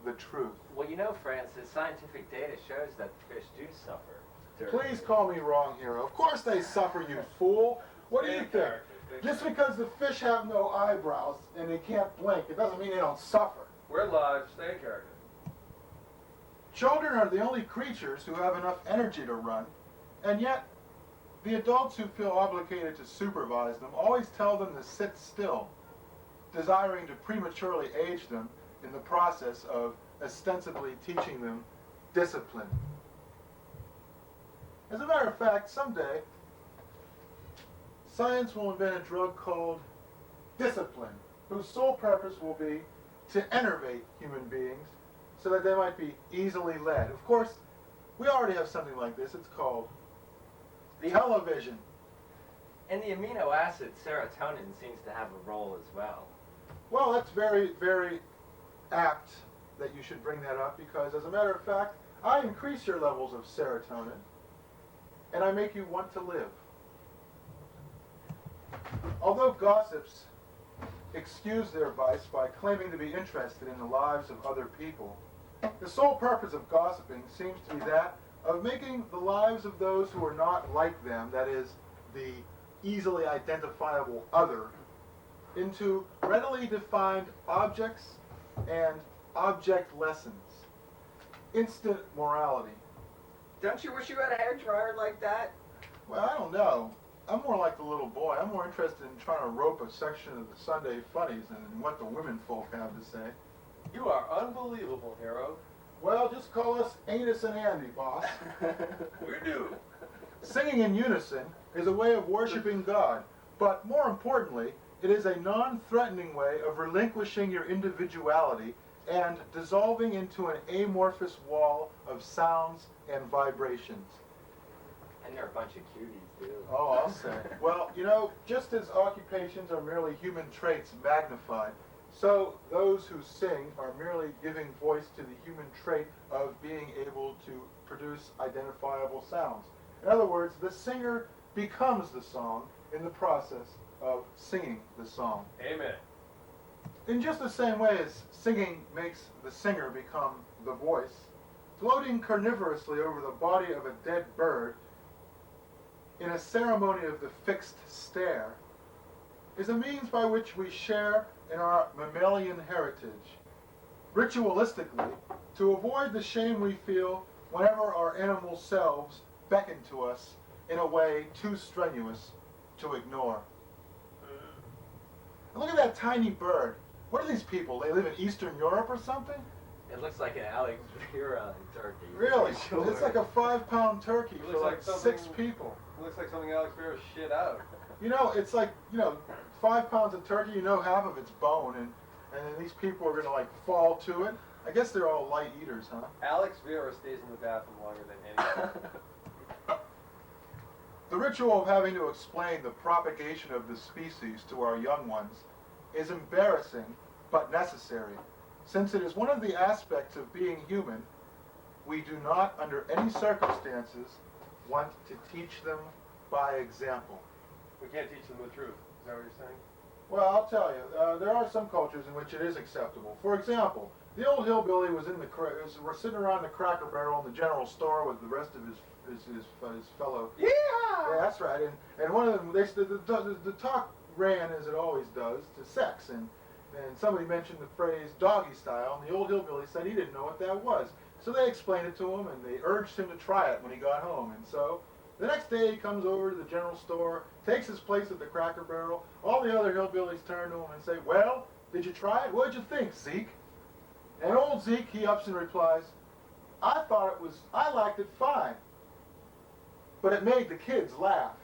the truth. Well, you know, Francis, scientific data shows that fish do suffer. Please call me wrong, hero. Of course they suffer, you fool. What do you think? Just because the fish have no eyebrows and they can't blink, it doesn't mean they don't suffer. We're large, stay in character. Children are the only creatures who have enough energy to run, and yet the adults who feel obligated to supervise them always tell them to sit still, desiring to prematurely age them in the process of ostensibly teaching them discipline. As a matter of fact, someday, science will invent a drug called discipline, whose sole purpose will be to enervate human beings so that they might be easily led. Of course, we already have something like this. It's called television. And the amino acid serotonin seems to have a role as well. Well, that's very, very apt that you should bring that up, because as a matter of fact, I increase your levels of serotonin and I make you want to live. Although gossips excuse their vice by claiming to be interested in the lives of other people, the sole purpose of gossiping seems to be that of making the lives of those who are not like them, that is, the easily identifiable other, into readily defined objects and object lessons. Instant morality. Don't you wish you had a hairdryer like that? Well, I don't know. I'm more like the little boy. I'm more interested in trying to rope a section of the Sunday funnies than in what the women folk have to say. You are unbelievable, hero. Well, just call us Anus and Andy, boss. We do. Singing in unison is a way of worshiping God, but more importantly, it is a non-threatening way of relinquishing your individuality and dissolving into an amorphous wall of sounds and vibrations. And they're a bunch of cuties, too. Oh, I'll say. Well, you know, just as occupations are merely human traits magnified, so those who sing are merely giving voice to the human trait of being able to produce identifiable sounds. In other words, the singer becomes the song in the process of singing the song. Amen. In just the same way as singing makes the singer become the voice, gloating carnivorously over the body of a dead bird in a ceremony of the fixed stare is a means by which we share in our mammalian heritage, ritualistically, to avoid the shame we feel whenever our animal selves beckon to us in a way too strenuous to ignore. And look at that tiny bird. What are these people? They live in Eastern Europe or something? It looks like an Alex Vera turkey. Really? Sure. It's like a 5-pound turkey It for looks like like 6 something- people. It looks like something Alex Vera shit out. You know, it's like, 5 pounds of turkey, you know half of it's bone, and then these people are going to, like, fall to it. I guess they're all light eaters, huh? Alex Vera stays in the bathroom longer than anyone. The ritual of having to explain the propagation of the species to our young ones is embarrassing but necessary, since it is one of the aspects of being human we do not, under any circumstances, want to teach them by example. We can't teach them the truth. Is that what you're saying? Well, I'll tell you, there are some cultures in which it is acceptable. For example, the old hillbilly was sitting around the Cracker Barrel in the general store with the rest of his fellow Yeah, that's right. And one of them, the talk ran as it always does to sex, and somebody mentioned the phrase doggy style, and the old hillbilly said he didn't know what that was. So they explained it to him, and they urged him to try it when he got home. And so the next day he comes over to the general store, takes his place at the Cracker Barrel. All the other hillbillies turn to him and say, "Well, did you try it? What'd you think, Zeke?" And old Zeke, he ups and replies, I liked it fine, but it made the kids laugh.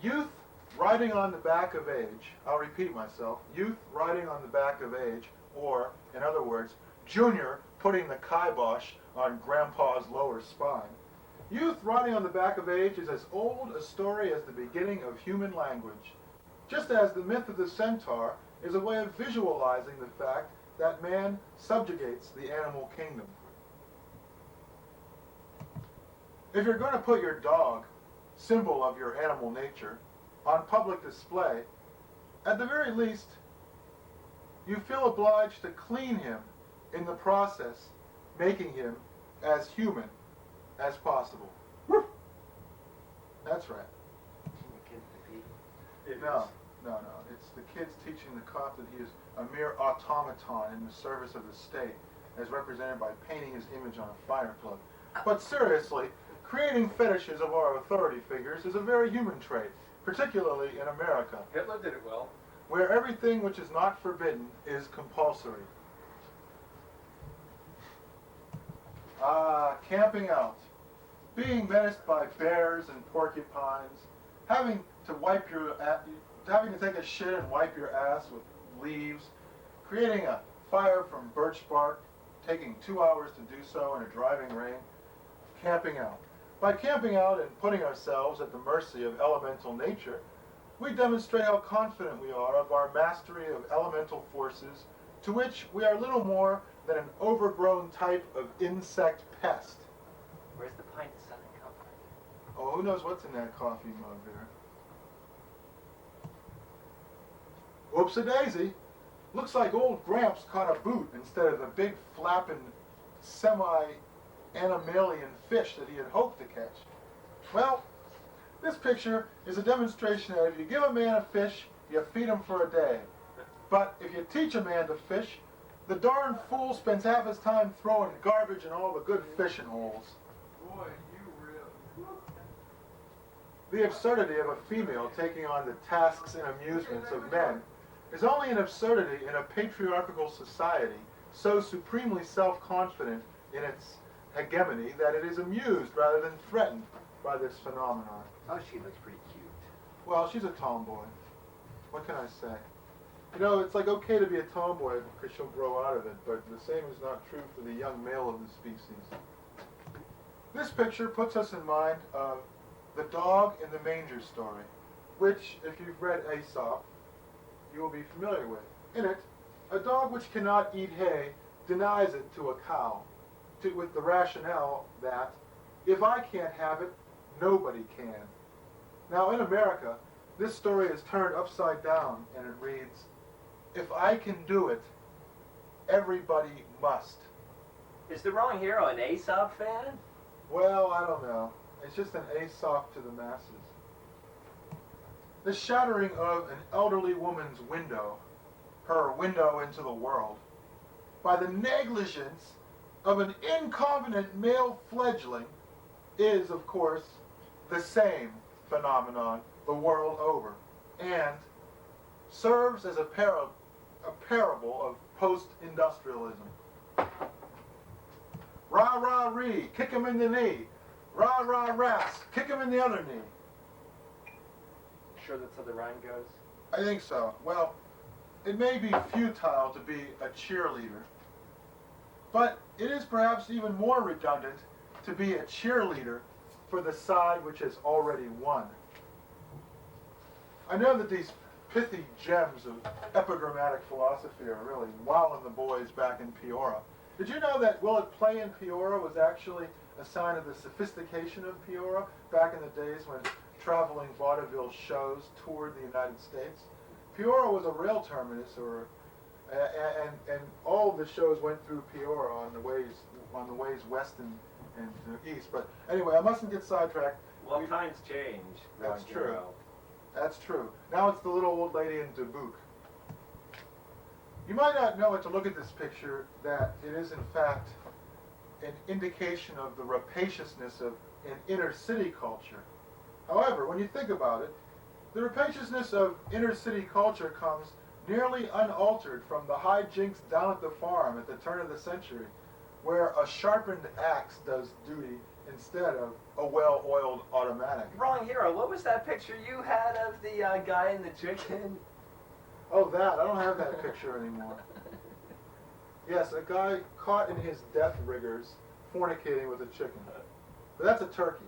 Youth riding on the back of age, I'll repeat myself, youth riding on the back of age, or, in other words, Junior putting the kibosh on Grandpa's lower spine. Youth riding on the back of age is as old a story as the beginning of human language, just as the myth of the centaur is a way of visualizing the fact that man subjugates the animal kingdom. If you're going to put your dog, symbol of your animal nature, on public display, at the very least, you feel obliged to clean him in the process, making him as human as possible. Woo! That's right. No. It's the kids teaching the cop that he is a mere automaton in the service of the state, as represented by painting his image on a fire plug. But seriously, creating fetishes of our authority figures is a very human trait, particularly in America, Hitler did it well. where everything which is not forbidden is compulsory. Camping out. Being menaced by bears and porcupines, having to take a shit and wipe your ass with leaves, creating a fire from birch bark, taking 2 hours to do so in a driving rain, camping out. By camping out and putting ourselves at the mercy of elemental nature, we demonstrate how confident we are of our mastery of elemental forces, to which we are little more than an overgrown type of insect pest. Where's the pint of Southern Comfort? Oh, who knows what's in that coffee mug there? Whoops-a-daisy. Looks like old Gramps caught a boot instead of the big flapping semi-animalian fish that he had hoped to catch. Well, this picture is a demonstration that if you give a man a fish, you feed him for a day. But if you teach a man to fish, the darn fool spends half his time throwing garbage in all the good fishing holes. Boy, you really. The absurdity of a female taking on the tasks and amusements of men is only an absurdity in a patriarchal society so supremely self-confident in its hegemony that it is amused rather than threatened by this phenomenon. Oh, she looks pretty cute. Well, she's a tomboy. What can I say? You know, it's like okay to be a tomboy because she'll grow out of it, but the same is not true for the young male of the species. This picture puts us in mind of the dog in the manger story, which, if you've read Aesop, you will be familiar with. In it, a dog which cannot eat hay denies it to a cow, with the rationale that, if I can't have it, nobody can. Now, in America, this story is turned upside down, and it reads, if I can do it, everybody must. Is the wrong hero an Aesop fan? Well, I don't know. It's just an Aesop to the masses. The shattering of an elderly woman's window, her window into the world, by the negligence of an incompetent male fledgling is, of course, the same phenomenon the world over, and serves as a parable of post-industrialism. Rah-rah-ree, kick him in the knee. Rah-rah-ras, kick him in the other knee. Sure that's how the rhyme goes? I think so. Well, it may be futile to be a cheerleader, but it is perhaps even more redundant to be a cheerleader for the side which has already won. I know that these pithy gems of epigrammatic philosophy are really wowing the boys back in Peoria. Did you know that Will It Play in Peoria was actually a sign of the sophistication of Peoria back in the days when traveling vaudeville shows toured the United States? Peoria was a rail terminus, and all of the shows went through Peoria on the ways west and east. But anyway, I mustn't get sidetracked. Well, times change. That's Ron true. Hero. That's true. Now it's the little old lady in Dubuque. You might not know it to look at this picture that it is in fact an indication of the rapaciousness of an inner city culture. However, when you think about it, the rapaciousness of inner city culture comes nearly unaltered from the hijinks down at the farm at the turn of the century, where a sharpened axe does duty instead of a well-oiled automatic. Wrong hero. What was that picture you had of the guy and the chicken? Oh, that. I don't have that picture anymore. Yes, a guy caught in his death rigors fornicating with a chicken. But that's a turkey.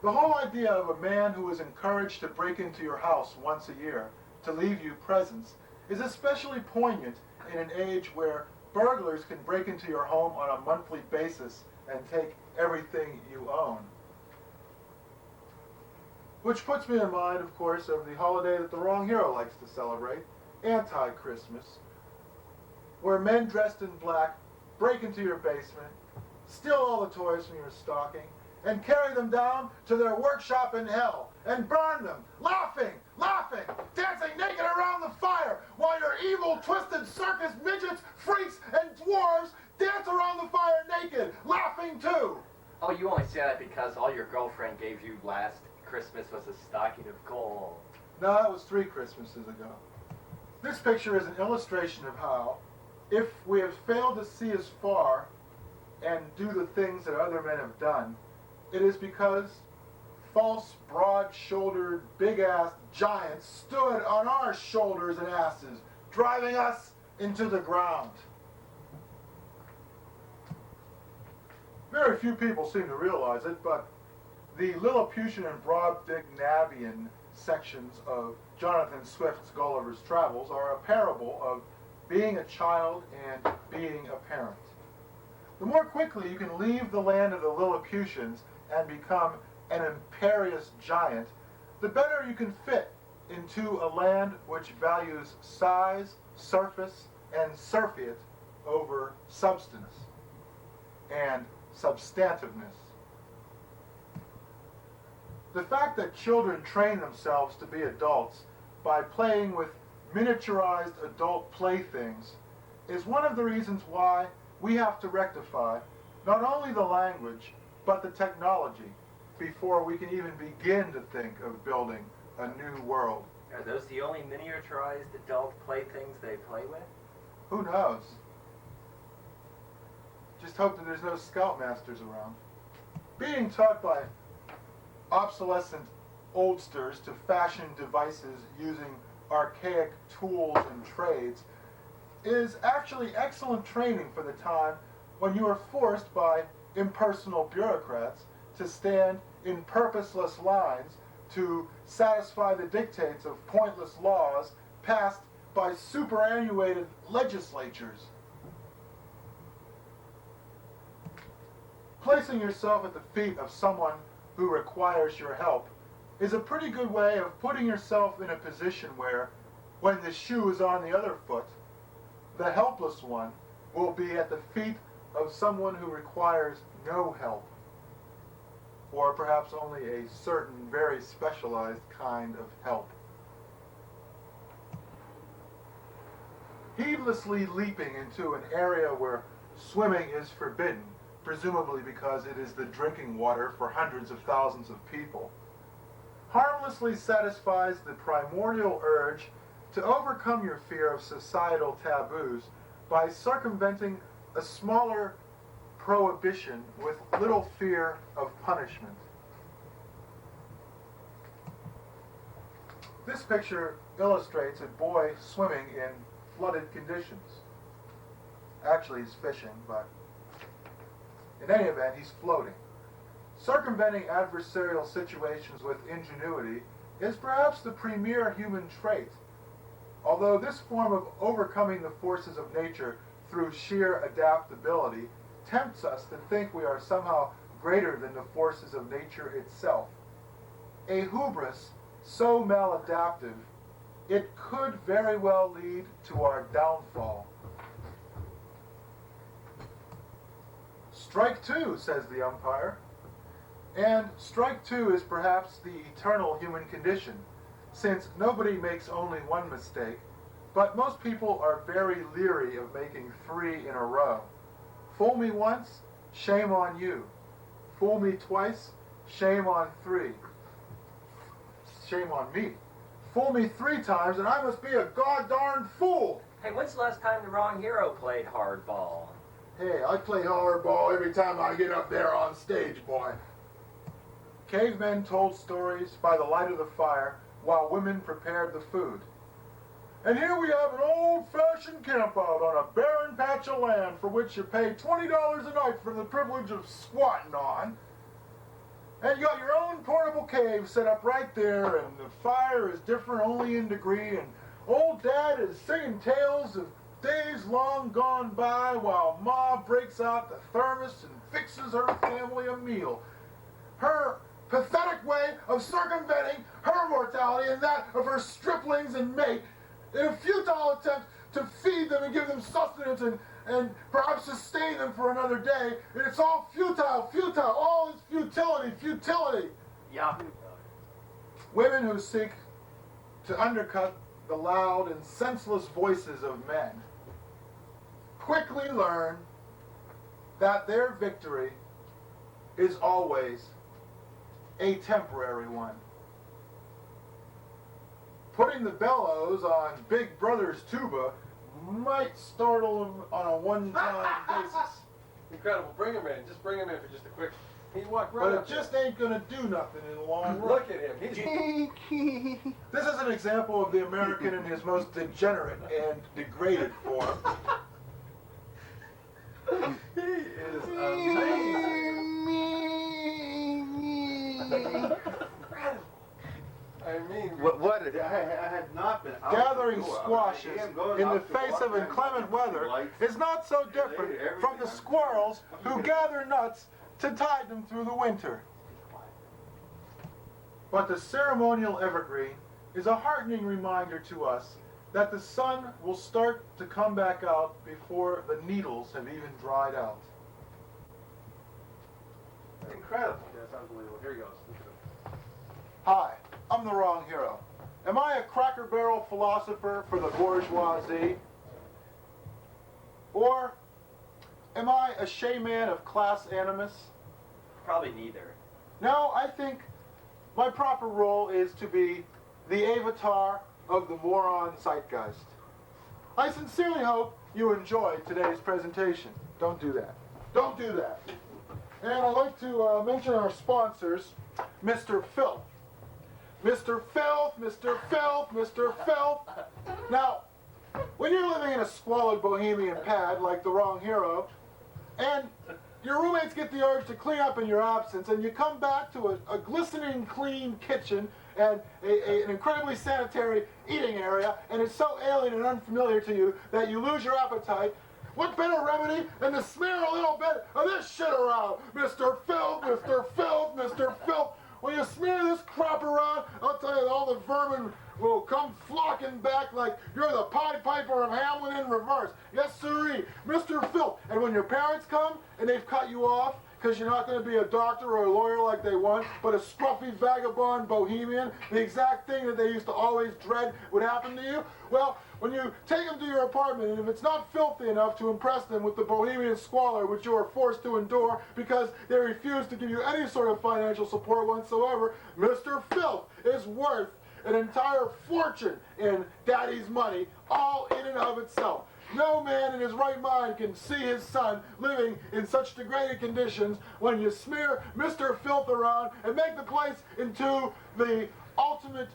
The whole idea of a man who is encouraged to break into your house once a year to leave you presents is especially poignant in an age where burglars can break into your home on a monthly basis and take everything you own. Which puts me in mind, of course, of the holiday that the wrong hero likes to celebrate, anti-Christmas, where men dressed in black break into your basement, steal all the toys from your stocking, and carry them down to their workshop in hell, and burn them, laughing, dancing naked around the fire, while your evil, twisted circus midgets, freaks, and dwarves dance around the fire naked, laughing too. Oh, you only say that because all your girlfriend gave you last Christmas was a stocking of gold. No, that was 3 Christmases ago. This picture is an illustration of how, if we have failed to see as far and do the things that other men have done, it is because false, broad-shouldered, big-assed giants stood on our shoulders and asses, driving us into the ground. Very few people seem to realize it, but the Lilliputian and Brobdingnagian sections of Jonathan Swift's Gulliver's Travels are a parable of being a child and being a parent. The more quickly you can leave the land of the Lilliputians and become an imperious giant, the better you can fit into a land which values size, surface, and surfeit over substance and substantiveness. The fact that children train themselves to be adults by playing with miniaturized adult playthings is one of the reasons why we have to rectify not only the language, but the technology before we can even begin to think of building a new world. Are those the only miniaturized adult playthings they play with? Who knows? Just hope that there's no scoutmasters around. Being taught by obsolescent oldsters to fashion devices using archaic tools and trades is actually excellent training for the time when you are forced by impersonal bureaucrats to stand in purposeless lines to satisfy the dictates of pointless laws passed by superannuated legislatures. Placing yourself at the feet of someone who requires your help is a pretty good way of putting yourself in a position where, when the shoe is on the other foot, the helpless one will be at the feet of someone who requires no help, or perhaps only a certain very specialized kind of help. Heedlessly leaping into an area where swimming is forbidden, presumably because it is the drinking water for hundreds of thousands of people, harmlessly satisfies the primordial urge to overcome your fear of societal taboos by circumventing a smaller prohibition with little fear of punishment. This picture illustrates a boy swimming in flooded conditions. Actually, he's fishing, but in any event, he's floating. Circumventing adversarial situations with ingenuity is perhaps the premier human trait, although this form of overcoming the forces of nature through sheer adaptability tempts us to think we are somehow greater than the forces of nature itself. A hubris so maladaptive, it could very well lead to our downfall. Strike two, says the umpire. And strike two is perhaps the eternal human condition, since nobody makes only one mistake, but most people are very leery of making 3 in a row. Fool me once, shame on you. Fool me twice, shame on 3. Shame on me. Fool me 3 times and I must be a god-darned fool. Hey, when's the last time the wrong hero played hardball? Hey, I play hardball every time I get up there on stage, boy. Cavemen told stories by the light of the fire while women prepared the food. And here we have an old-fashioned campout on a barren patch of land for which you pay $20 a night for the privilege of squatting on. And you got your own portable cave set up right there, and the fire is different only in degree, and old Dad is singing tales of days long gone by while Ma breaks out the thermos and fixes her family a meal. Her pathetic way of circumventing her mortality and that of her striplings and mate in a futile attempt to feed them and give them sustenance and perhaps sustain them for another day. And it's all futile, all is futility. Yeah. Women who seek to undercut the loud and senseless voices of men quickly learn that their victory is always a temporary one. Putting the bellows on Big Brother's tuba might startle him on a one-time basis. Incredible. Bring him in. Just bring him in for just a quick... He walked right But up it just ain't gonna do nothing in the long run. Look at him. He's... This is an example of the American in his most degenerate and degraded form. He is amazing. I mean... What? I had not been out Gathering before. squashes I am going in the out to face walk of down inclement the weather lights. is not so different from the squirrels who gather nuts to tide them through the winter. But the ceremonial evergreen is a heartening reminder to us that the sun will start to come back out before the needles have even dried out. Incredible. That's unbelievable. Here he goes. Hi, I'm the wrong hero. Am I a Cracker Barrel philosopher for the bourgeoisie? Or am I a shaman of class animus? Probably neither. No, I think my proper role is to be the avatar of the Moron Zeitgeist. I sincerely hope you enjoyed today's presentation. Don't do that. Don't do that. And I'd like to mention our sponsors, Mr. Filth. Mr. Filth, Mr. Filth, Mr. Filth. Now, when you're living in a squalid bohemian pad like the wrong hero, and your roommates get the urge to clean up in your absence, and you come back to a glistening clean kitchen and an incredibly sanitary eating area, and it's so alien and unfamiliar to you that you lose your appetite, what better remedy than to smear a little bit of this shit around? Mr. Filth, Mr. Filth, Mr. Filth. When you smear this crap around, I'll tell you, all the vermin will come flocking back like you're the Pied Piper of Hamlin in reverse. Yes, sirree, Mr. Filth. And when your parents come and they've cut you off because you're not going to be a doctor or a lawyer like they want, but a scruffy vagabond bohemian, the exact thing that they used to always dread would happen to you, well, when you take them to your apartment, and if it's not filthy enough to impress them with the bohemian squalor which you are forced to endure because they refuse to give you any sort of financial support whatsoever, Mr. Filth is worth an entire fortune in daddy's money, all in and of itself. No man in his right mind can see his son living in such degraded conditions when you smear Mr. Filth around and make the place into the ultimate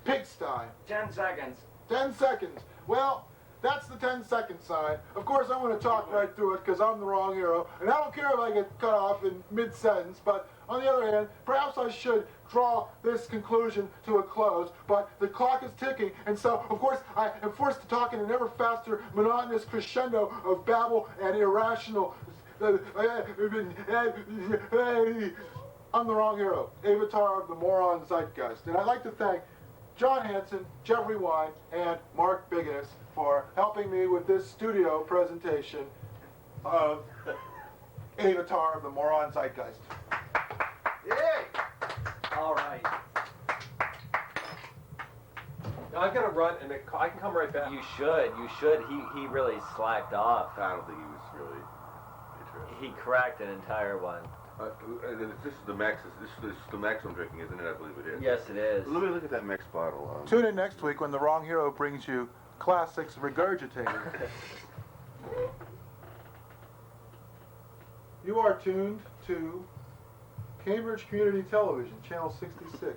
pigsty. 10 seconds. 10 seconds. Well, that's the 10-second sign. Of course, I'm going to talk right through it because I'm the wrong hero, and I don't care if I get cut off in mid-sentence, but on the other hand, perhaps I should draw this conclusion to a close, but the clock is ticking, and so, of course, I am forced to talk in an ever faster, monotonous crescendo of babble and irrational... I'm the wrong hero, avatar of the Moron Zeitgeist, and I'd like to thank John Hanson, Jeffrey Wine, and Mark Biggins for helping me with this studio presentation of avatar of the Moron Zeitgeist. Yay! All right. Now I've got to run, and I can come right back. You should. He really slacked off. I don't think he was really interested. He cracked an entire one. This is the max. This is the max I'm drinking, isn't it? I believe it is. Yes, it is. Let me look at that max bottle. Tune in next week when the Wrong Hero brings you Classics Regurgitated. You are tuned to Cambridge Community Television, Channel 66.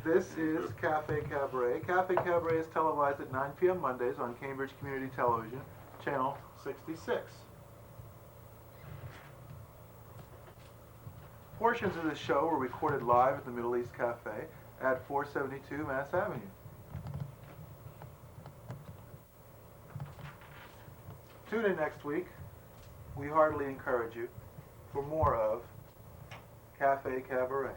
This is Cafe Cabaret. Cafe Cabaret is televised at 9 p.m. Mondays on Cambridge Community Television, Channel 66. Portions of this show were recorded live at the Middle East Cafe at 472 Mass Avenue. Tune in next week. We heartily encourage you for more of Cafe Cabaret.